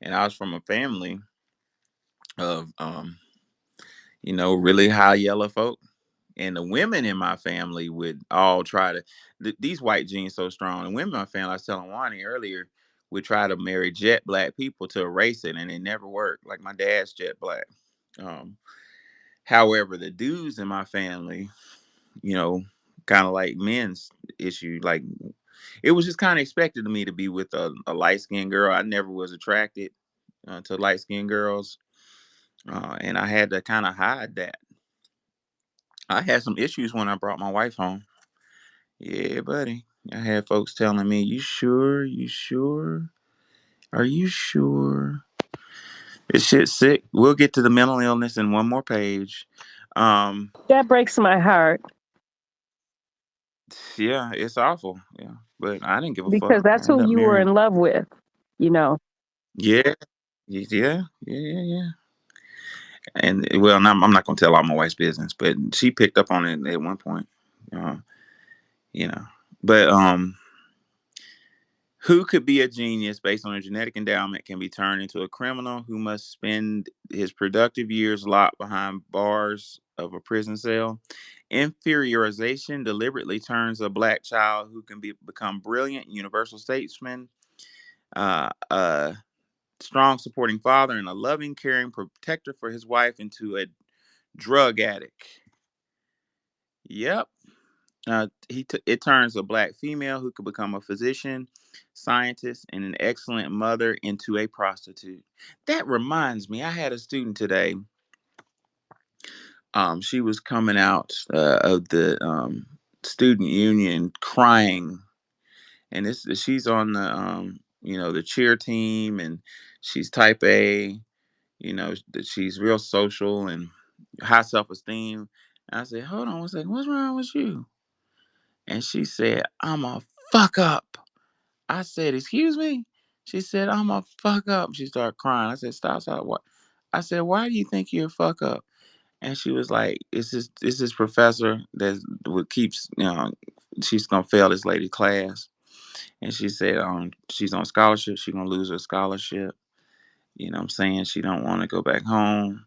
And I was from a family of really high yellow folk. And the women in my family would all try to these white genes so strong. And women in my family, I was telling Wani earlier, would try to marry jet black people to erase it, and it never worked. Like my dad's jet black. Um, However, the dudes in my family, you know, kind of like men's issue, like it was just kind of expected of me to be with a light skinned girl. I never was attracted to light skinned girls, and I had to kind of hide that. I had some issues when I brought my wife home. Yeah, buddy. I had folks telling me, "You sure? You sure? Are you sure?" This shit's sick. We'll get to the mental illness in one more page. Um, That breaks my heart yeah, it's awful. Yeah, but I didn't give a because fuck. I that's who ended up you were marrying. in love with, you know. Yeah, yeah. And well, I'm not gonna tell all my wife's business, but she picked up on it at one point. Uh, you know, but who could be a genius based on a genetic endowment can be turned into a criminal who must spend his productive years locked behind bars of a prison cell. Inferiorization deliberately turns a black child who can become brilliant, universal statesman, a strong supporting father, and a loving, caring protector for his wife into a drug addict. Yep. It turns a black female who could become a physician, scientist, and an excellent mother into a prostitute. That reminds me, I had a student today. She was coming out of the student union crying, and she's on the the cheer team, and she's type A. That she's real social and high self esteem. I said, hold on one second, what's wrong with you? And she said, I'm a fuck up. I said, excuse me? She said, I'm a fuck up. She started crying. I said, stop, what? I said, why do you think you're a fuck up? And she was like, it's this professor that would keeps, she's gonna fail this lady class. And she said, she's on scholarship, she's gonna lose her scholarship. You know what I'm saying? She don't want to go back home.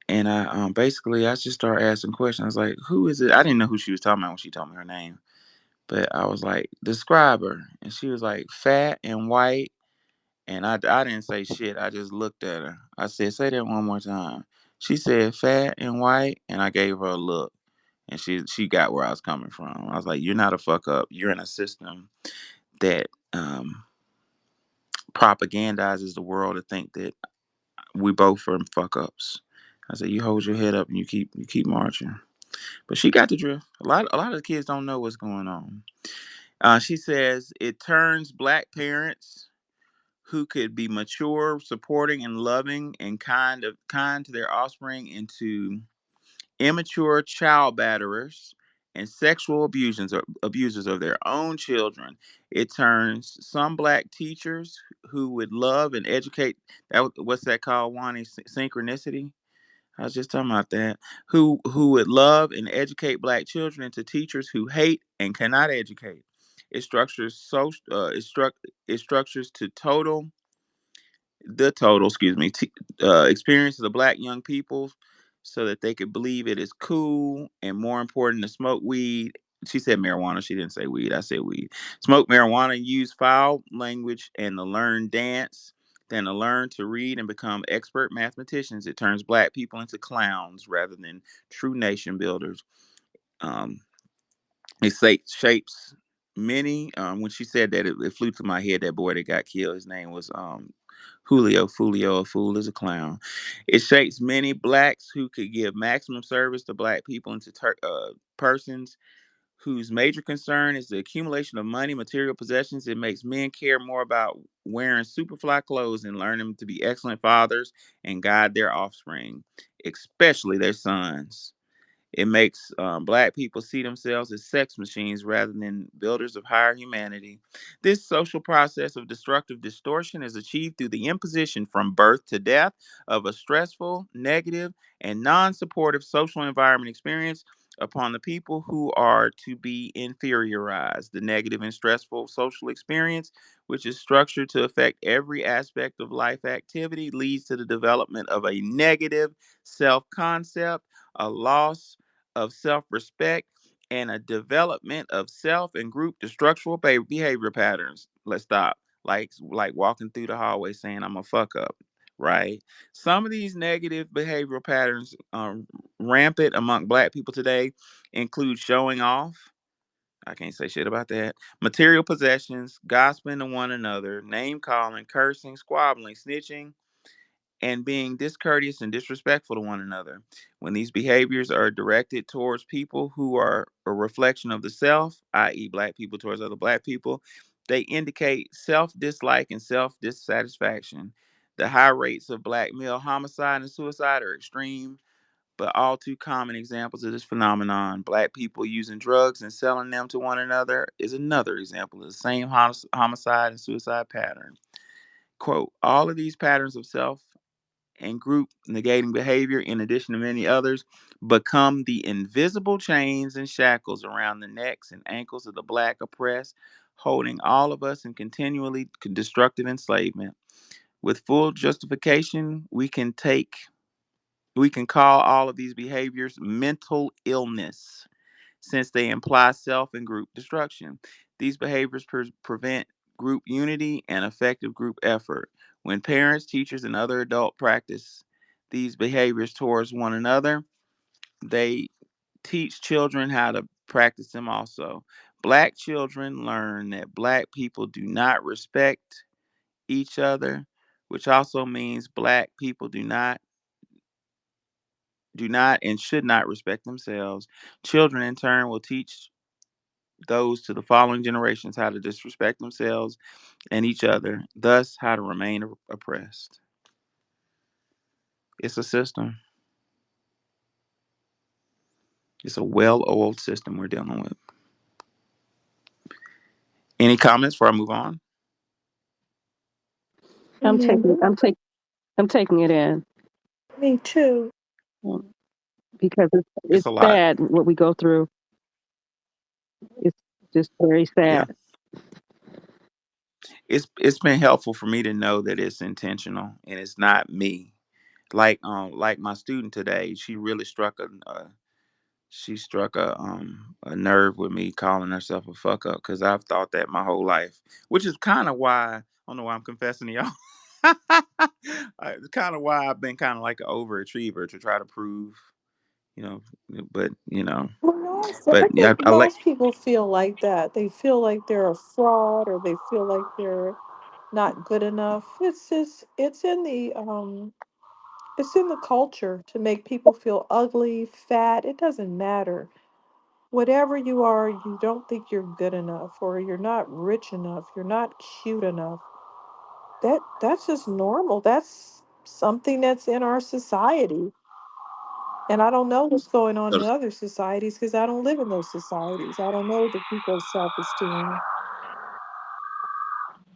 And I basically I just started asking questions. I was like, who is it? I didn't know who she was talking about when she told me her name. But I was like, describe her. And she was like, fat and white. And I didn't say shit. I just looked at her. I said, say that one more time. She said, fat and white. And I gave her a look. And she got where I was coming from. I was like, you're not a fuck up. You're in a system that propagandizes the world to think that we both are fuck ups. I said, you hold your head up and you keep marching. But she got the drift. A lot of the kids don't know what's going on. She says it turns black parents who could be mature, supporting, and loving, and kind to their offspring into immature child batterers, and sexual abusers of their own children. It turns some black teachers who would love and educate, what's that called, wanting synchronicity? I was just talking about that. Who would love and educate black children into teachers who hate and cannot educate. It structures to experiences of black young people so that they could believe it is cool and more important to smoke weed. She said marijuana. She didn't say weed. I said weed. Smoke marijuana, use foul language, and to learn dance than to learn to read and become expert mathematicians. It turns black people into clowns rather than true nation builders. Um, shapes many. When she said that, it flew to my head. That boy that got killed, his name was Julio. Fulio, a fool is a clown. It shapes many blacks who could give maximum service to black people into persons whose major concern is the accumulation of money, material possessions. It makes men care more about wearing superfly clothes and learning to be excellent fathers and guide their offspring, especially their sons. It makes black people see themselves as sex machines rather than builders of higher humanity. This social process of destructive distortion is achieved through the imposition from birth to death of a stressful, negative, and non supportive social environment experience upon the people who are to be inferiorized. The negative and stressful social experience, which is structured to affect every aspect of life activity, leads to the development of a negative self concept, a loss of self respect, and a development of self and group destructural behavior patterns. Let's stop. Like walking through the hallway saying I'm a fuck up, right? Some of these negative behavioral patterns rampant among black people today include showing off. I can't say shit about that. Material possessions, gossiping to one another, name calling, cursing, squabbling, snitching, and being discourteous and disrespectful to one another. When these behaviors are directed towards people who are a reflection of the self, i.e., black people towards other black people, they indicate self dislike and self dissatisfaction. The high rates of black male homicide and suicide are extreme, but all too common examples of this phenomenon. Black people using drugs and selling them to one another is another example of the same homicide and suicide pattern. Quote, all of these patterns of self and group negating behavior, in addition to many others, become the invisible chains and shackles around the necks and ankles of the black oppressed, holding all of us in continually destructive enslavement. With full justification, we can call all of these behaviors mental illness since they imply self and group destruction. These behaviors prevent group unity and effective group effort. When parents, teachers, and other adults practice these behaviors towards one another, they teach children how to practice them also. Black children learn that black people do not respect each other, which also means black people do not and should not respect themselves. Children in turn will teach those to the following generations how to disrespect themselves and each other, thus how to remain oppressed. It's a system. It's a well-oiled system we're dealing with. Any comments before I move on? I'm taking Mhm. I'm taking I'm taking it in, Me too. um, because It's it's a lot. sad what we go through. It's just very Yeah. sad. It's been helpful for me to know that it's intentional and it's not me. Like my student today, she struck a nerve with me calling herself a fuck up because I've thought that my whole life, which is kind of why I don't know why I'm confessing to y'all. It's kind of why I've been kind of like an overachiever to try to prove, you know, but Well, no, I but yeah, think I like most people feel like that. They feel like they're a fraud, or they feel like they're not good enough. It's in the culture to make people feel ugly, fat. It doesn't matter. Whatever you are, you don't think you're good enough, or you're not rich enough, you're not cute enough. That's just normal. That's something that's in our society. And I don't know what's going on in So, other societies because I don't live in those societies. I don't know the people's self-esteem.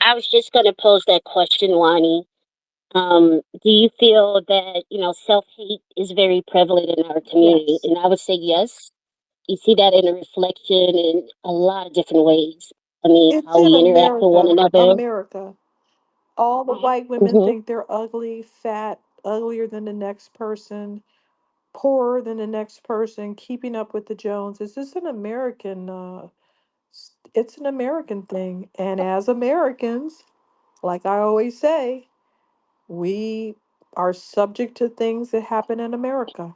I was just going to pose that question, Wani. Do you feel that, self hate is very prevalent in our community? Yes. And I would say yes. You see that in a reflection in a lot of different ways. I mean, It's how in we interact with one America. another. America. All the white women Hmm. think they're ugly, fat, uglier than the next person, poorer than the next person, keeping up with the Joneses. It's an American thing. And as Americans, like I always say, we are subject to things that happen in America.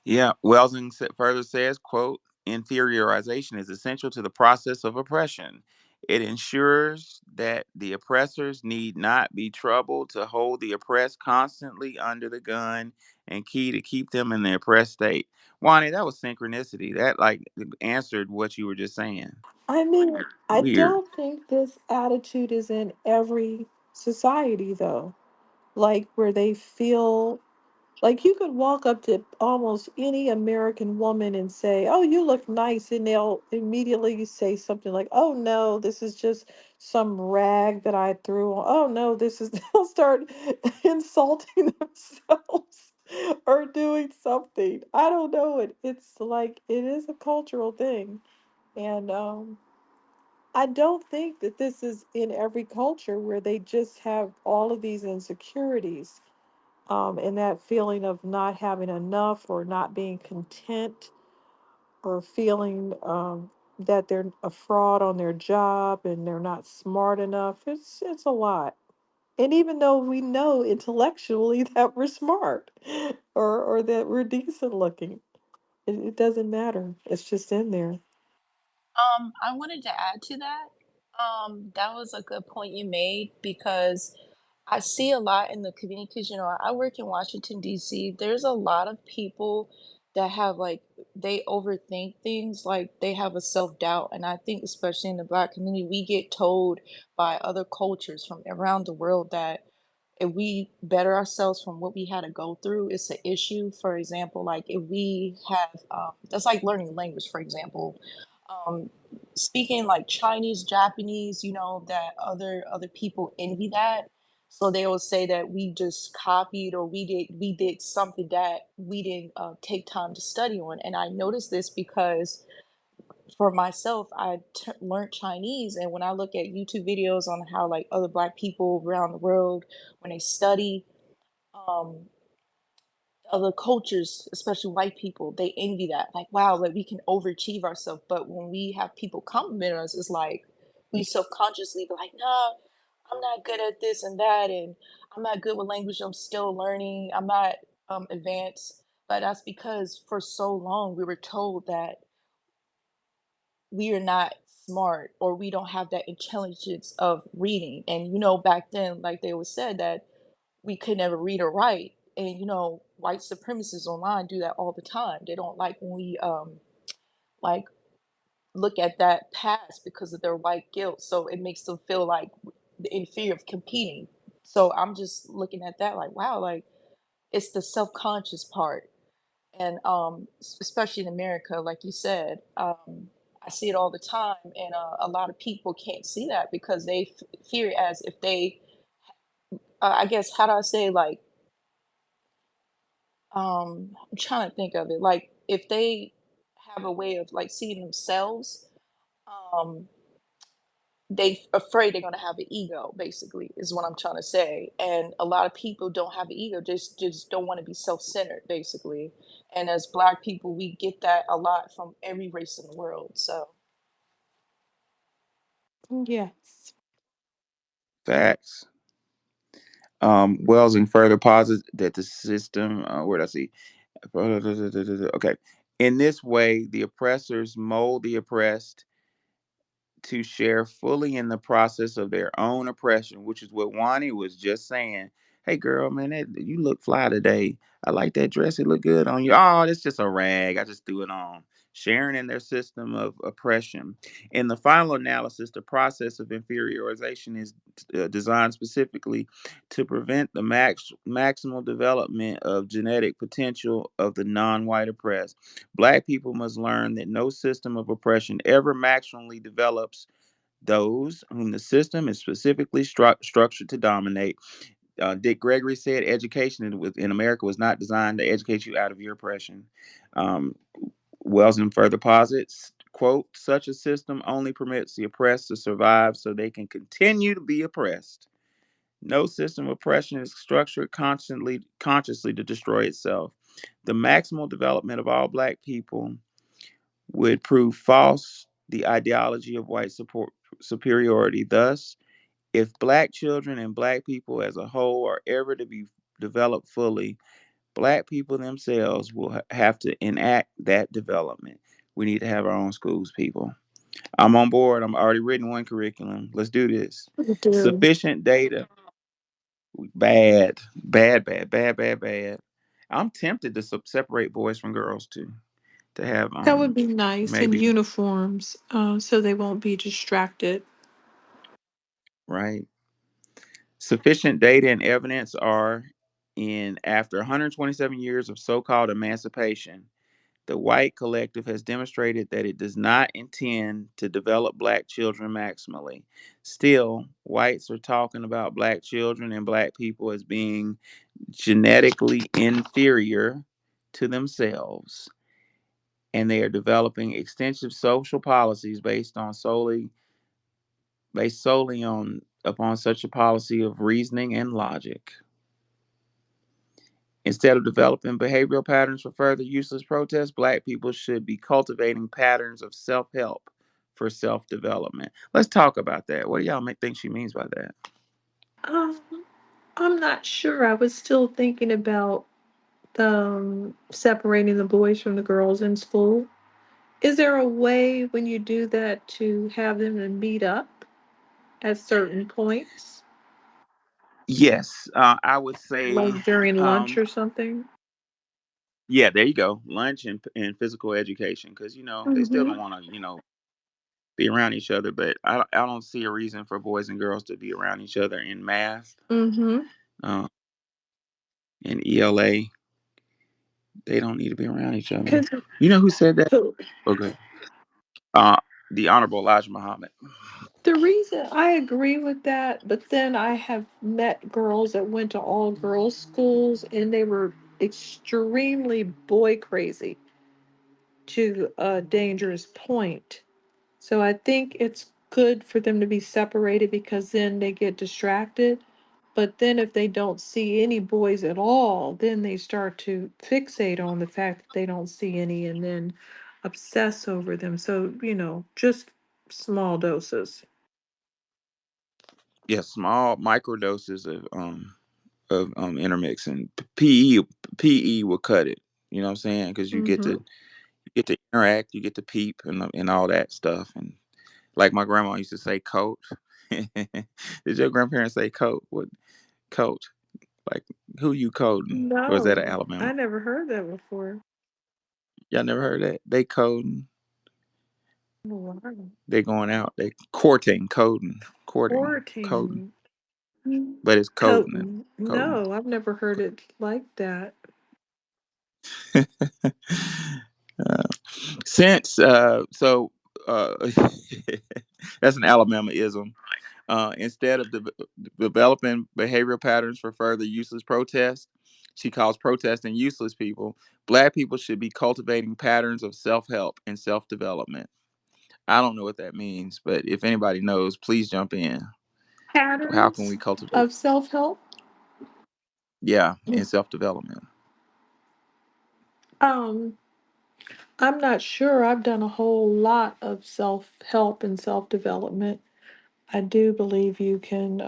yeah, Welsing further says, quote, inferiorization is essential to the process of oppression. It ensures that the oppressors need not be troubled to hold the oppressed constantly under the gun and key to keep them in the oppressed state. Wani, that was synchronicity. That like answered what you were just saying. I mean, I Weird. don't think this attitude is in every society, though. Like, where they feel like you could walk up to almost any American woman and say, "Oh, you look nice," and they'll immediately say something like, "Oh no, this is just some rag that I threw on. Oh no, this is," they'll start insulting themselves or doing something. I don't know it. It's like it is a cultural thing. And I don't think that this is in every culture where they just have all of these insecurities, and that feeling of not having enough or not being content or feeling that they're a fraud on their job and they're not smart enough. It's a lot. And even though we know intellectually that we're smart or that we're decent looking, it doesn't matter. It's just in there. I wanted to add to that. That was a good point you made because I see a lot in the community because I work in Washington D.C. There's a lot of people that have like they overthink things, like they have a self-doubt, and I think especially in the Black community, we get told by other cultures from around the world that if we better ourselves from what we had to go through, it's an issue. For example, like if we have, that's like learning a language, for example, um, speaking like Chinese, Japanese, that other people envy that. So they will say that we just copied or we did something that we didn't take time to study on. And I noticed this because for myself, I learned Chinese, and when I look at YouTube videos on how like other Black people around the world when they study um, other cultures, especially white people, they envy that. Like, wow, like we can overachieve ourselves. But when we have people compliment us, it's like we subconsciously be like, nah, I'm not good at this and that, and I'm not good with language. I'm still learning. I'm not advanced. But that's because for so long we were told that we are not smart or we don't have that intelligence of reading. And back then, like they always said that we could never read or write. And white supremacists online do that all the time. They don't like when we like look at that past because of their white guilt. So it makes them feel like in fear of competing. So I'm just looking at that like, wow, like it's the self-conscious part. And especially in America, like you said, I see it all the time, and a lot of people can't see that because they fear it as if they, I guess, how do I say, like, I'm trying to think of it, like if they have a way of like seeing themselves, um, they afraid they're gonna have an ego. Basically, is what I'm trying to say. And a lot of people don't have an ego, just don't want to be self-centered, basically. And as Black people, we get that a lot from every race in the world. So. Yes. Facts. Welsing further posits that the system, where did I see? Okay. In this way, the oppressors mold the oppressed to share fully in the process of their own oppression, which is what Wani was just saying. Hey, girl, man, you look fly today. I like that dress. It look good on you. Oh, it's just a rag. I just threw it on. sharing in their system of oppression. In the final analysis, the process of inferiorization is designed specifically to prevent the maximal development of genetic potential of the non white oppressed. Black people must learn that no system of oppression ever maximally develops those whom the system is specifically structured to dominate. Dick Gregory said education in America was not designed to educate you out of your oppression. Um, Wellsman further posits, quote, such a system only permits the oppressed to survive so they can continue to be oppressed. No system of oppression is structured consciously to destroy itself. The maximal development of all black people would prove false the ideology of superiority. Thus, if black children and black people as a whole are ever to be developed fully, black people themselves will have to enact that development. We need to have our own schools, people. I'm on board. I'm already written one curriculum. Let's do this. Dude, Sufficient data. Bad, bad, bad, bad, bad, bad. I'm tempted to separate boys from girls too. To have That would be nice in maybe uniforms, so they won't be distracted. right. Sufficient data and evidence are in after 127 years of so-called emancipation. The white collective has demonstrated that it does not intend to develop black children maximally. Still, whites are talking about black children and black people as being genetically inferior to themselves, and they are developing extensive social policies based solely on upon such a policy of reasoning and logic. Instead of developing behavioral patterns for further useless protests, black people should be cultivating patterns of self help for self development. Let's talk about that. What do y'all think she means by that? Um, I'm not sure. I was still thinking about separating the boys from the girls in school. Is there a way when you do that to have them to meet up at certain points, Yes, I would say, like during lunch um, or something? yeah, there you go. Lunch and physical education, because they still Mm-hmm. don't want to be around each other. But I don't see a reason for boys and girls to be around each other in math, Mm-hmm. uh, in ELA. They don't need to be around each other. Because You know who said that? Okay. Uh, the Honorable Elijah Muhammad. the reason I agree with that, but then I have met girls that went to all girls schools and they were extremely boy crazy to a dangerous point. So I think it's good for them to be separated because then they get distracted. But then if they don't see any boys at all, then they start to fixate on the fact that they don't see any and then obsess over them. So, just small doses. Yeah, small microdoses of intermixing. PE will cut it. You know what I'm saying? Because Mm-hmm. you get to interact, you get to peep and all that stuff. And like my grandma used to say, "Coat." Did your grandparents say "coat"? What coat? Like who you coding? Or is that an No, Alabama? I never heard that before. Y'all never heard that? They coding. Wow. They going out. They courting, coding. Fourteen. Mm. But it's coding and Coating. coding. No, I've never heard it like that. Uh, since so that's an Alabamaism. Instead of developing behavioral patterns for further useless protest, she calls protesting useless people. Black people should be cultivating patterns of self help and self development. I don't know what that means, but if anybody knows, please jump in. How can we Patterns cultivate? of self-help. Yeah, in self development. Um, I'm not sure. I've done a whole lot of self-help and self-development. I do believe you can,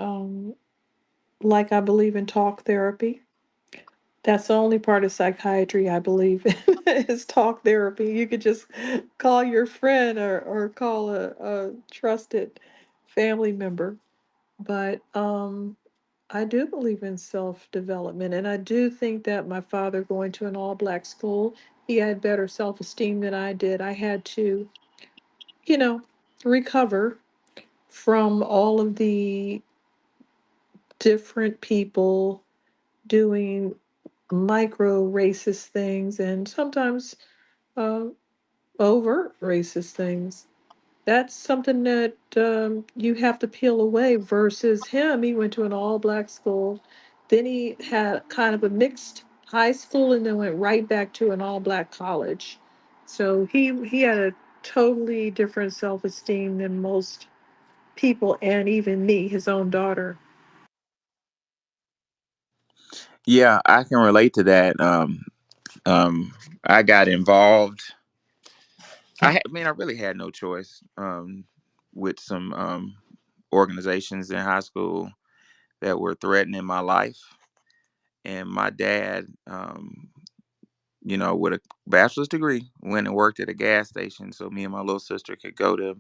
like I believe in talk therapy. That's the only part of psychiatry I believe in is talk therapy. You could just call your friend or call a trusted family member. But I do believe in self development, and I do think that my father going to an all black school he had better self-esteem than I did. I had to, you know, recover from all of the different people doing micro racist things and sometimes uh, overt racist things. That's something that you have to peel away versus him. He went to an all black school. Then he had kind of a mixed high school and then went right back to an all black college. So he had a totally different self esteem than most people and even me, his own daughter. Yeah, I can relate to that. Um, I got involved. I mean, I really had no choice. With some organizations in high school that were threatening my life, and my dad, with a bachelor's degree, went and worked at a gas station so me and my little sister could go to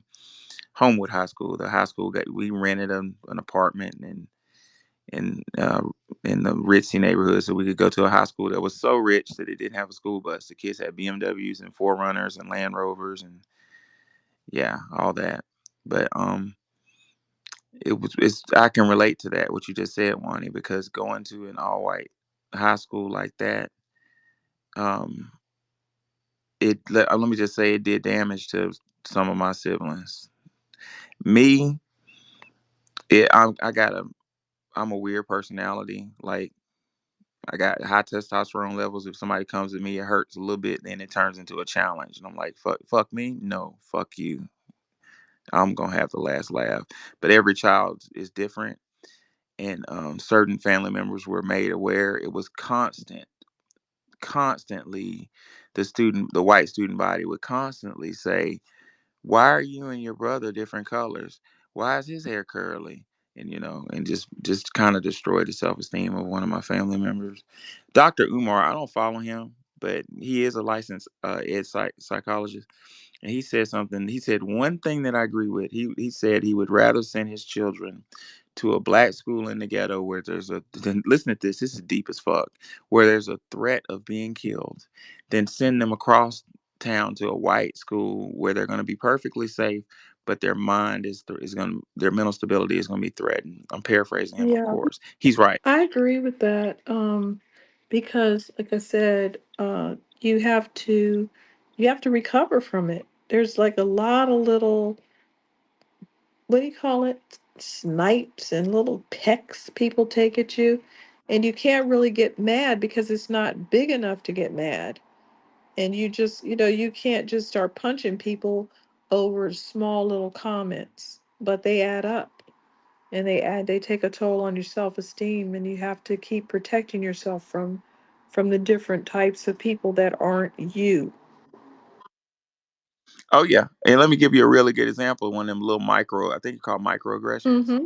Homewood High School. The high school that we rented an apartment in in the ritzy neighborhood, so we could go to a high school that was so rich that it didn't have a school bus. The kids had BMWs and Forerunners and Land Rovers and yeah, all that. But it's I can relate to that what you just said, Wani, because going to an all white high school like that, um, let me just say it did damage to some of my siblings. Me, I got I'm a weird personality. Like I got high testosterone levels. If somebody comes at me, it hurts a little bit, then it turns into a challenge, and I'm like, fuck me, no, fuck you. I'm gonna have the last laugh. But every child is different, and certain family members were made aware. It was constantly, the white student body would constantly say, "Why are you and your brother different colors? Why is his hair curly?" And and just kind of destroyed the self esteem of one of my family members. Dr. Umar, I don't follow him, but he is a licensed psychologist. And he said something. He said one thing that I agree with. He said he would rather send his children to a black school in the ghetto where there's listen to this. This is deep as fuck. Where there's a threat of being killed, than send them across town to a white school where they're going to be perfectly safe, but their mind is going to their mental stability is going to be threatened. I'm paraphrasing him, of Yeah, course. He's right. I agree with that. Because like I said, you have to recover from it. There's like a lot of little, what do you call it? Snipes and little pecks people take at you. And you can't really get mad because it's not big enough to get mad. And you just, you can't just start punching people over small little comments, but they add up and they take a toll on your self-esteem, and you have to keep protecting yourself from the different types of people that aren't you. Oh yeah, and let me give you a really good example. One of them little micro, I think you call microaggressions, Mm-hmm.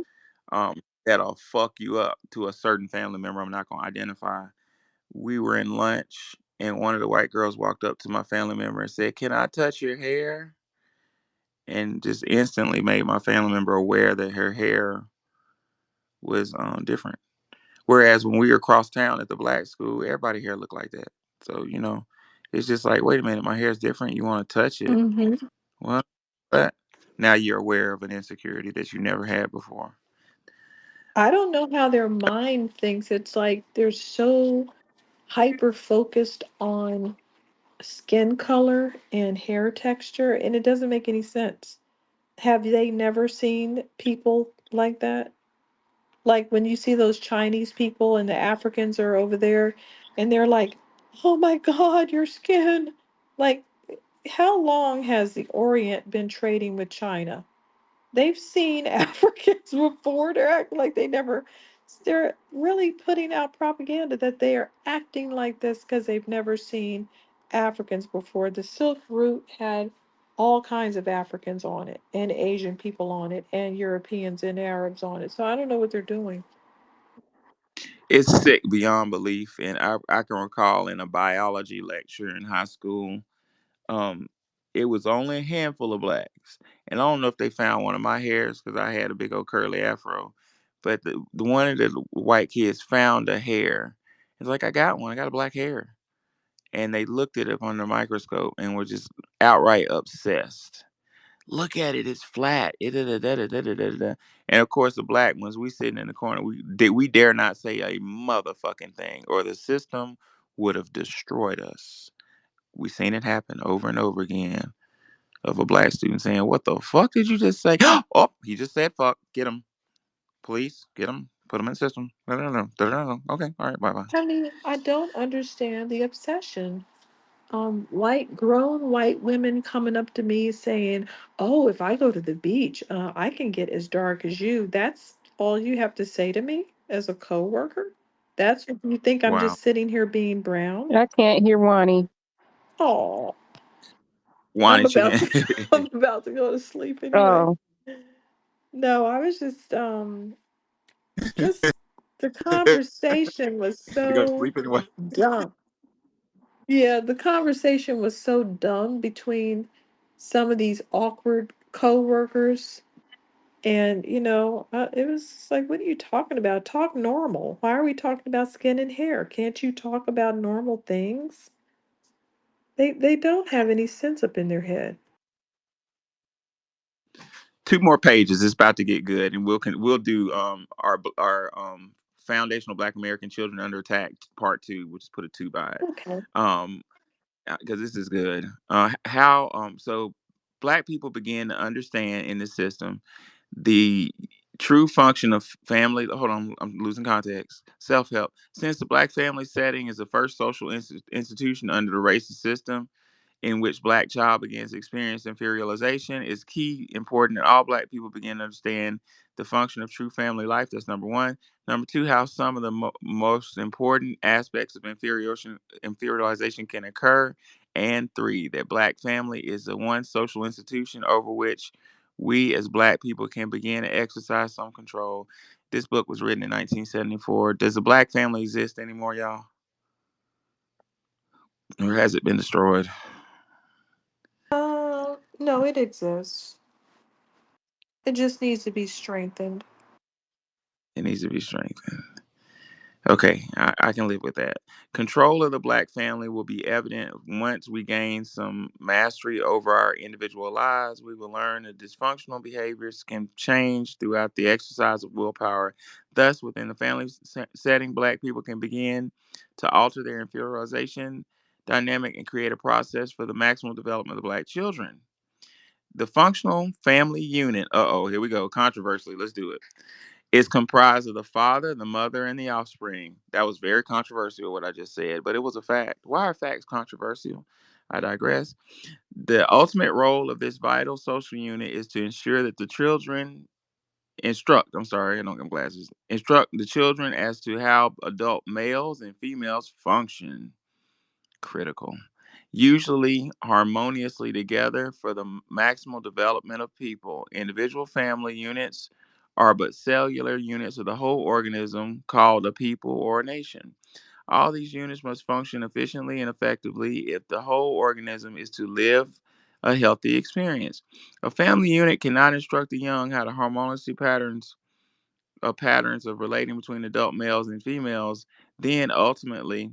that'll fuck you up to a certain family member. I'm not gonna identify. We were in lunch, and one of the white girls walked up to my family member and said, "Can I touch your hair?" And just instantly made my family member aware that her hair was different. Whereas when we were across town at the black school, everybody hair looked like that. So it's just like, wait a minute, my hair is different. You want to touch it? Mm-hmm. What? But now you're aware of an insecurity that you never had before. I don't know how their mind thinks. It's like they're so hyper focused on skin color and hair texture, and it doesn't make any sense. Have they never seen people like that? Like when you see those Chinese people and the Africans are over there and they're like, "Oh my God, your skin." Like, how long has the Orient been trading with China? They've seen Africans before. They're acting like they're really putting out propaganda that they are acting like this because they've never seen Africans before. The Silk Route had all kinds of Africans on it, and Asian people on it, and Europeans and Arabs on it. So I don't know what they're doing. It's sick beyond belief. And I can recall in a biology lecture in high school, um, it was only a handful of blacks. And I don't know if they found one of my hairs because I had a big old curly afro. But the one of the white kids found a hair. It's like, I got one. I got a black hair. and they looked at it under a microscope and were just outright obsessed. Look at it, it's flat. And of course, the black ones, we sitting in the corner, we dare not say a motherfucking thing, or the system would have destroyed us. We seen it happen over and over again of a black student saying, "What the fuck did you just say?" Oh, he just said fuck. Get him, police. Get him. Put him in the system. Okay, all right, bye bye. I mean, I don't understand the obsession. White grown white women coming up to me saying, "Oh, if I go to the beach, I can get as dark as you." That's all you have to say to me as a coworker? That's what you think I'm Wow, just sitting here being brown? I can't hear Wani. Oh, I'm Wani about Chan. to I'm about to go to sleep anyway. Oh, No, I was just the conversation was You go to so sleep anyway. dumb. Yeah, the conversation was so dumb between some of these awkward coworkers. And, it was just like, what are you talking about? Talk normal. Why are we talking about skin and hair? Can't you talk about normal things? They don't have any sense up in their head. Two more pages. It's about to get good, and we'll do our foundational Black American Children Under Attack Part Two. We'll just put a two by it. Okay. Um, because this is good. How so black people begin to understand in the system the true function of family. Hold on, I'm losing context. Self help. Since the black family setting is the first social institution under the racist system, in which black child begins to experience inferiorization is key important that all black people begin to understand the function of true family life. That's number one. Number two, how some of the most important aspects of inferiorization can occur. And three, that black family is the one social institution over which we as black people can begin to exercise some control. This book was written in 1974. Does the black family exist anymore, y'all? Or has it been destroyed? No, it exists. It just needs to be strengthened. It needs to be strengthened. Okay, I can live with that. Control of the black family will be evident once we gain some mastery over our individual lives. We will learn that dysfunctional behaviors can change throughout the exercise of willpower. Thus, within the family setting, black people can begin to alter their inferiorization dynamic and create a process for the maximal development of the black children. The functional family unit, here we go, controversially, let's do it, is comprised of the father, the mother, and the offspring. That was very controversial, what I just said, but it was a fact. Why are facts controversial? I digress. The ultimate role of this vital social unit is to ensure that the children I'm sorry, I don't get glasses, instruct the children as to how adult males and females function. Critical. Usually harmoniously together for the maximal development of people. Individual family units are but cellular units of the whole organism called a people or a nation. All these units must function efficiently and effectively if the whole organism is to live a healthy experience. A family unit cannot instruct the young how to harmoniously patterns of relating between adult males and females, then ultimately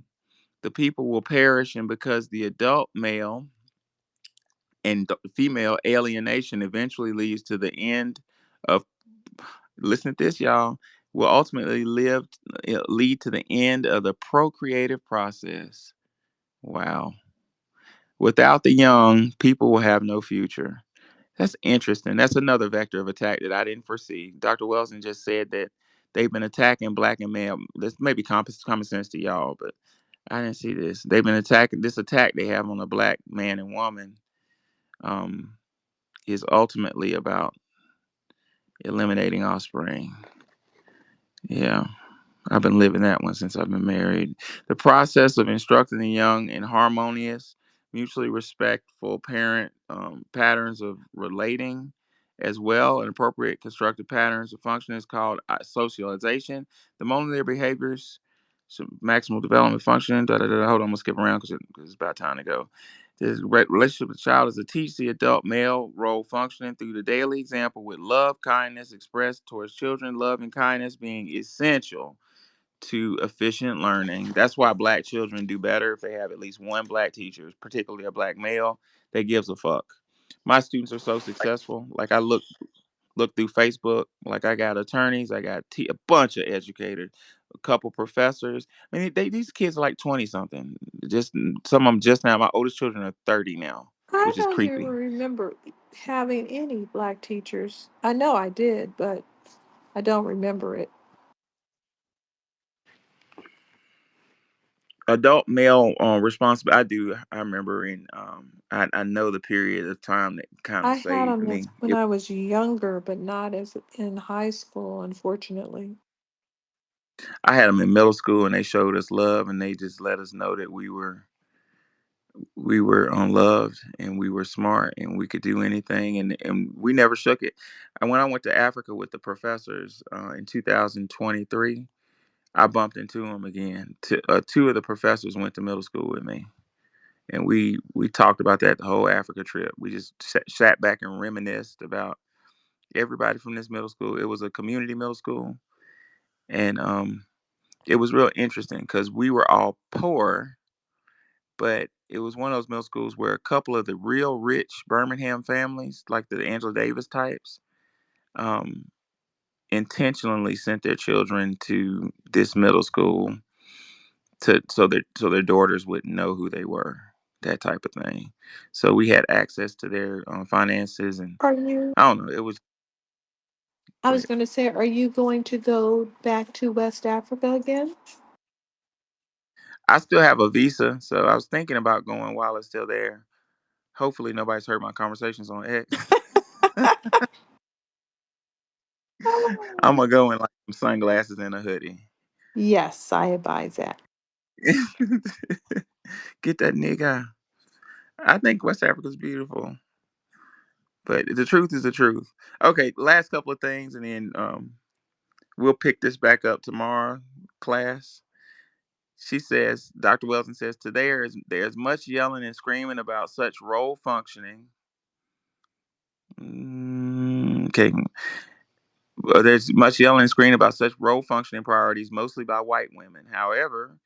the people will perish, and because the adult male and female alienation eventually leads to the end of, listen to this, y'all, will ultimately lead to the end of the procreative process. Wow. Without the young, people will have no future. That's interesting. That's another vector of attack that I didn't foresee. Dr. Wilson just said that they've been attacking black and male. This may be common sense to y'all, but I didn't see this. They've been attacking this attack they have on a black man and woman um, is ultimately about eliminating offspring. Yeah. I've been living that one since I've been married. The process of instructing the young in harmonious, mutually respectful parent patterns of relating, as well, and appropriate constructive patterns of function is called socialization. The moment their behaviors, maximal development function. Da, da, da, hold on, I'm gonna skip around because it's about time to go. This relationship with the child is to teach the adult male role functioning through the daily example with love, kindness expressed towards children, love and kindness being essential to efficient learning. That's why black children do better if they have at least one black teacher, particularly a black male that gives a fuck. My students are so successful. Like I look through Facebook. Like I got attorneys, I got a bunch of educators, a couple professors. I mean, these kids are like 20 something. Just some of them just now. My oldest children are 30 now, I which is don't even creepy. remember having any black teachers. I know I did, but I don't remember it. Adult male responsible. I do. I remember I know the period of time that kind I of had saved them as me. when I was younger, but not as in high school, unfortunately. I had them in middle school, and they showed us love, and they just let us know that we were unloved, and we were smart, and we could do anything, and we never shook it. And when I went to Africa with the professors in 2023, I bumped into them again. Two of the professors went to middle school with me, and we talked about that the whole Africa trip. We just sat back and reminisced about everybody from this middle school. It was a community middle school, and it was real interesting because we were all poor, but it was one of those middle schools where a couple of the real rich Birmingham families, like the Angela Davis types, um, intentionally sent their children to this middle school to so their daughters wouldn't know who they were, that type of thing. So we had access to their finances, and Are you? I don't know. It was I was great. going to say, are you going to go back to West Africa again? I still have a visa, so I was thinking about going while it's still there. Hopefully, nobody's heard my conversations on X. I'm gonna go in like some sunglasses and a hoodie. Yes, I advise that. Get that nigga. I think West Africa's beautiful, but the truth is the truth. Okay, last couple of things, and then we'll pick this back up tomorrow, class. She says, Dr. Wilson says, today there's much yelling and screaming about such role functioning. Okay, there's much yelling and screaming about such role functioning priorities, mostly by white women. However,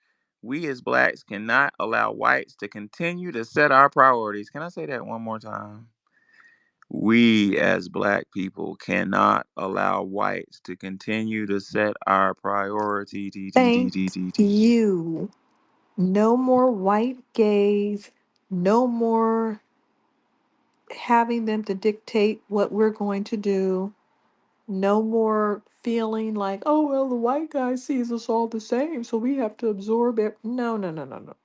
we as blacks cannot allow whites to continue to set our priorities. Can I say that one more time? We as black people cannot allow whites to continue to set our priority. Thank you. No more white gays. No more having them to dictate what we're going to do. No more feeling like, oh, well, the white guy sees us all the same, so we have to absorb it. No, no, no, no, no.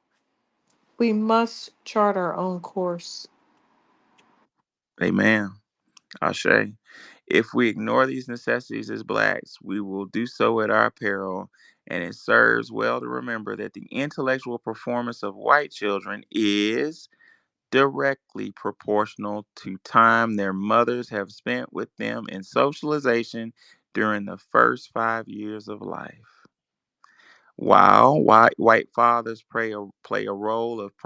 We must chart our own course. Amen. Ashe. If we ignore these necessities as blacks, we will do so at our peril. And it serves well to remember that the intellectual performance of white children is directly proportional to time their mothers have spent with them in socialization during the first 5 years of life. While white fathers play a role of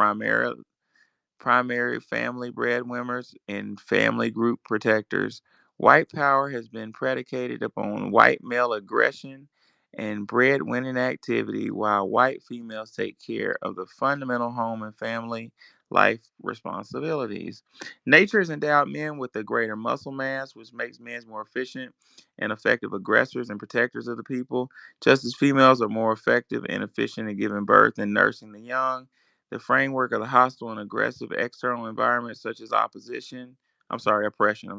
primary family breadwinners and family group protectors, white power has been predicated upon white male aggression and breadwinning activity, while white females take care of the fundamental home and family life responsibilities. Nature has endowed men with a greater muscle mass, which makes men more efficient and effective aggressors and protectors of the people, just as females are more effective and efficient in giving birth and nursing the young. The framework of the hostile and aggressive external environment, such as oppression,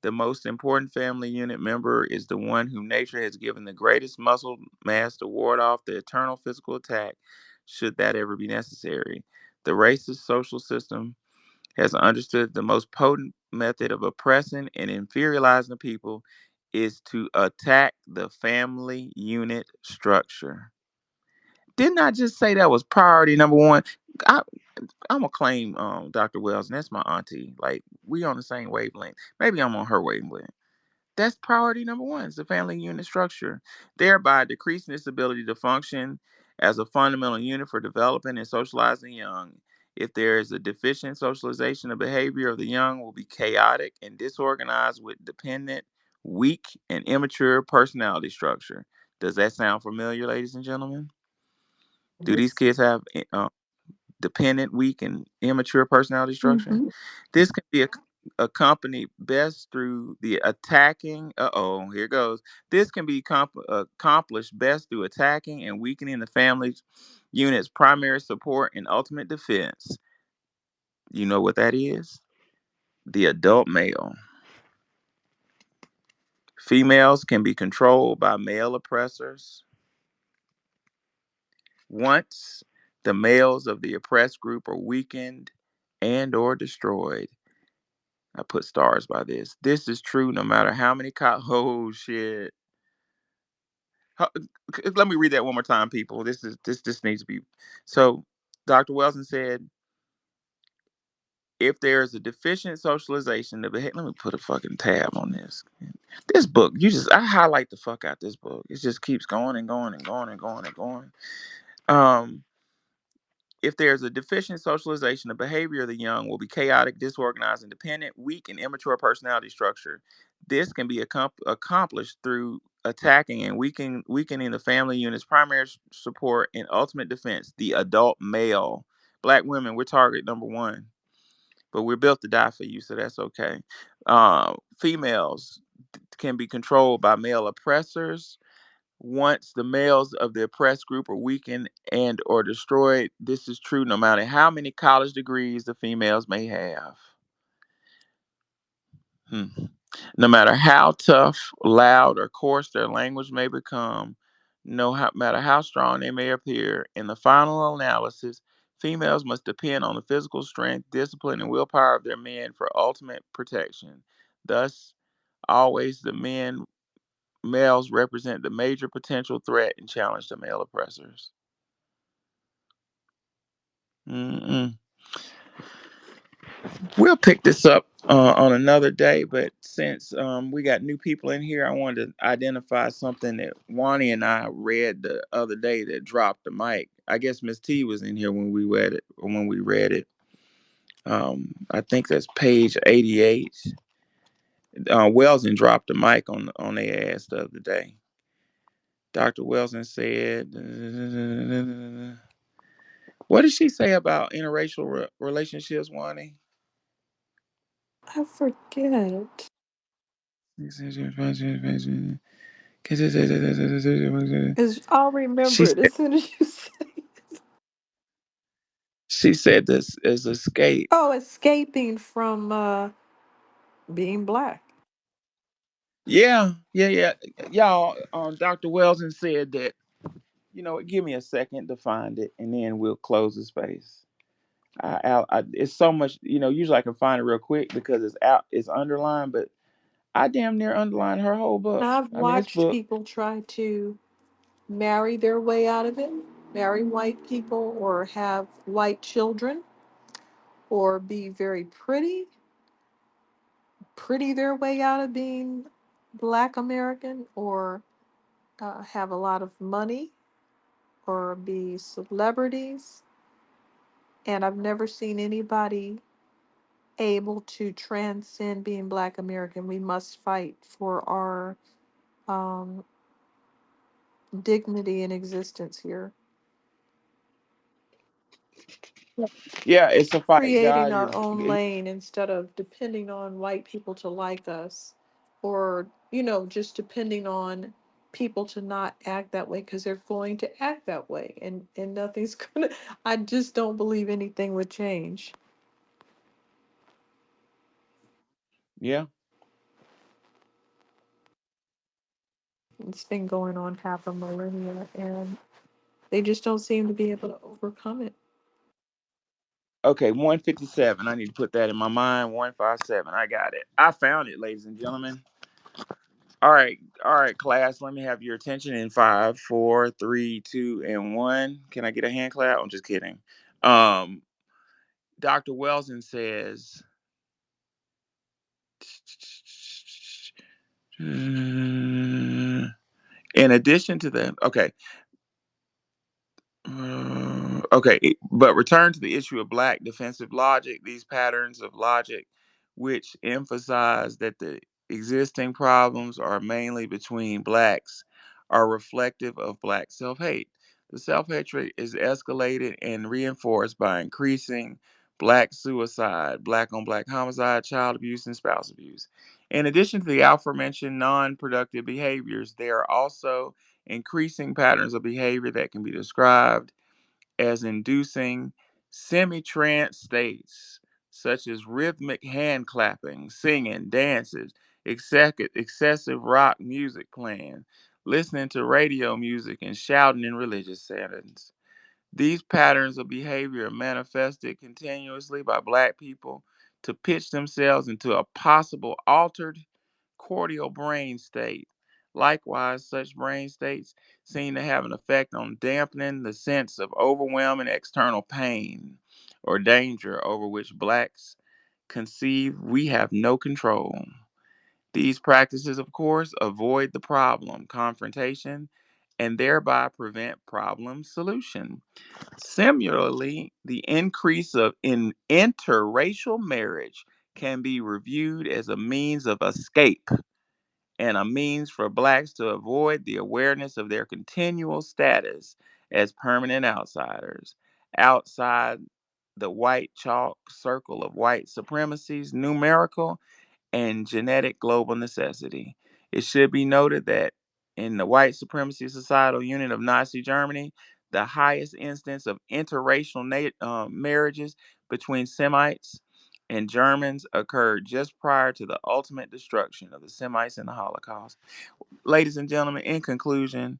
the most important family unit member is the one whom nature has given the greatest muscle mass to ward off the eternal physical attack, should that ever be necessary. The racist social system has understood the most potent method of oppressing and inferiorizing the people is to attack the family unit structure. Didn't I just say that was priority number one? I, I'm gonna claim Dr. Wells, and that's my auntie. Like we on the same wavelength. Maybe I'm on her wavelength. That's priority number one. Is the family unit structure, thereby decreasing its ability to function as a fundamental unit for developing and socializing young. If there is a deficient socialization, the behavior of the young will be chaotic and disorganized with dependent, weak, and immature personality structure. Does that sound familiar, ladies and gentlemen? Do these Yes. kids have dependent, weak, and immature personality structure? Mm-hmm. This can be accompanied best through the attacking. Here goes. This can be accomplished best through attacking and weakening the family unit's primary support and ultimate defense. You know what that is? The adult male. Females can be controlled by male oppressors. Once the males of the oppressed group are weakened and or destroyed. I put stars by this. This is true no matter how many oh shit. Let me read that one more time, people. This needs to be. So Dr. Wilson said, if there is a deficient socialization of let me put a fucking tab on this. This book, I highlight the fuck out this book. It just keeps going and going and going and going and going. Um, if there's a deficient socialization, the behavior of the young will be chaotic, disorganized, independent, weak, and immature personality structure. This can be accomplished through attacking and weakening the family unit's primary support and ultimate defense, the adult male. Black women, we're target number one, but we're built to die for you, so that's okay. Females can be controlled by male oppressors. Once the males of the oppressed group are weakened and or destroyed, this is true no matter how many college degrees the females may have. Hmm. No matter how tough, loud, or coarse their language may become, matter how strong they may appear, in the final analysis, females must depend on the physical strength, discipline, and willpower of their men for ultimate protection. Thus, always males represent the major potential threat and challenge to male oppressors. Mm-mm. We'll pick this up on another day, but since we got new people in here, I wanted to identify something that Wani and I read the other day that dropped the mic. I guess Miss T was in here when we read it. When we read it, I think that's page 88. Welson dropped the mic on their ass the other day. Dr. Welson said, "What did she say about interracial relationships, Wani?" I forget. Is I'll remember She it said, as soon as you say. she said this is escape. Oh, escaping from being black. Yeah, yeah, yeah. Y'all, Dr. Welson said that, give me a second to find it and then we'll close the space. It's so much, usually I can find it real quick because it's underlined, but I damn near underlined her whole book. Now I've I mean, this watched book, people try to marry their way out of it, marry white people, or have white children, or be very pretty their way out of being black American, or have a lot of money, or be celebrities. And I've never seen anybody able to transcend being black American. We must fight for our um, dignity and existence here. yeah, it's a fight. Creating God our is, own lane instead of depending on white people to like us, or just depending on people to not act that way because they're going to act that way, and nothing's gonna. I just don't believe anything would change. yeah. It's been going on half a millennia, and they just don't seem to be able to overcome it. Okay, 157. I need to put that in my mind. 157. I got it. I found it, ladies and gentlemen. All right, class. Let me have your attention in five, four, three, two, and one. Can I get a hand clap? I'm just kidding. Um, Dr. Welson says, in addition to that, but return to the issue of black defensive logic. These patterns of logic, which emphasize that the existing problems are mainly between blacks, are reflective of Black self hate. The self hatred is escalated and reinforced by increasing Black suicide, Black on Black homicide, child abuse, and spouse abuse. In addition to the aforementioned non productive behaviors, there are also increasing patterns of behavior that can be described as inducing semi-trance states such as rhythmic hand clapping, singing, dances, excessive rock music playing, listening to radio music, and shouting in religious settings. These patterns of behavior are manifested continuously by Black people to pitch themselves into a possible altered cortical brain state. Likewise, such brain states seem to have an effect on dampening the sense of overwhelming external pain or danger over which Blacks conceive we have no control. These practices, of course, avoid the problem, confrontation, and thereby prevent problem solution. Similarly, the increase of in interracial marriage can be reviewed as a means of escape and a means for Blacks to avoid the awareness of their continual status as permanent outsiders, outside the white chalk circle of white supremacy's numerical and genetic global necessity. It should be noted that in the white supremacy societal unit of Nazi Germany, the highest instance of interracial marriages between Semites and Germans occurred just prior to the ultimate destruction of the Semites in the Holocaust. Ladies and gentlemen, in conclusion,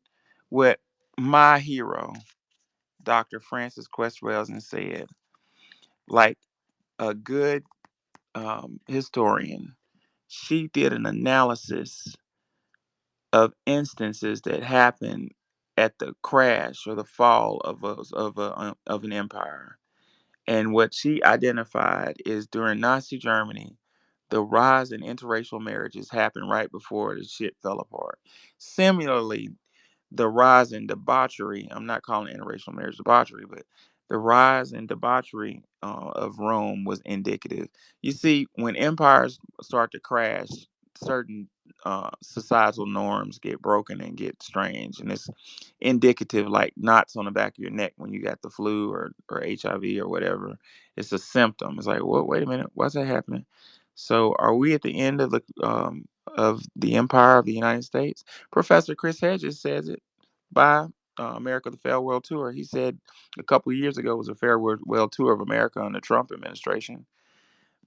what my hero, Dr. Frances Quest Welsing, said, like a good historian, she did an analysis of instances that happened at the crash or the fall of an empire. And what she identified is during Nazi Germany, the rise in interracial marriages happened right before the shit fell apart. Similarly, the rise in debauchery, I'm not calling interracial marriage debauchery, but the rise in debauchery of Rome was indicative. You see, when empires start to crash, certain societal norms get broken and get strange. And it's indicative, like knots on the back of your neck when you got the flu or HIV or whatever. It's a symptom. It's like, well, wait a minute, what's that happening? So, are we at the end of the empire of the United States? Professor Chris Hedges says it by America the Farewell Tour. He said a couple of years ago was a farewell tour of America under the Trump administration.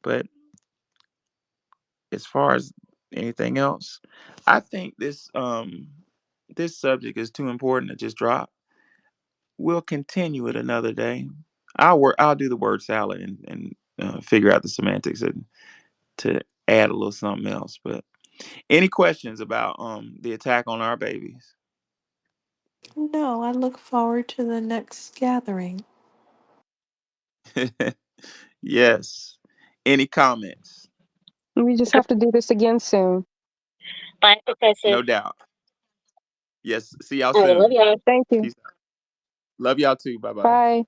But as far as anything else, I think this subject is too important to just drop. We'll continue it another day. I'll do the word salad and figure out the semantics and to add a little something else. But any questions about the attack on our babies? No, I look forward to the next gathering. Yes. Any comments? We just have to do this again soon. Bye, Professor. No doubt. Yes. See y'all I love soon. y'all. Thank you. Peace out. Love y'all too. Bye bye. Bye.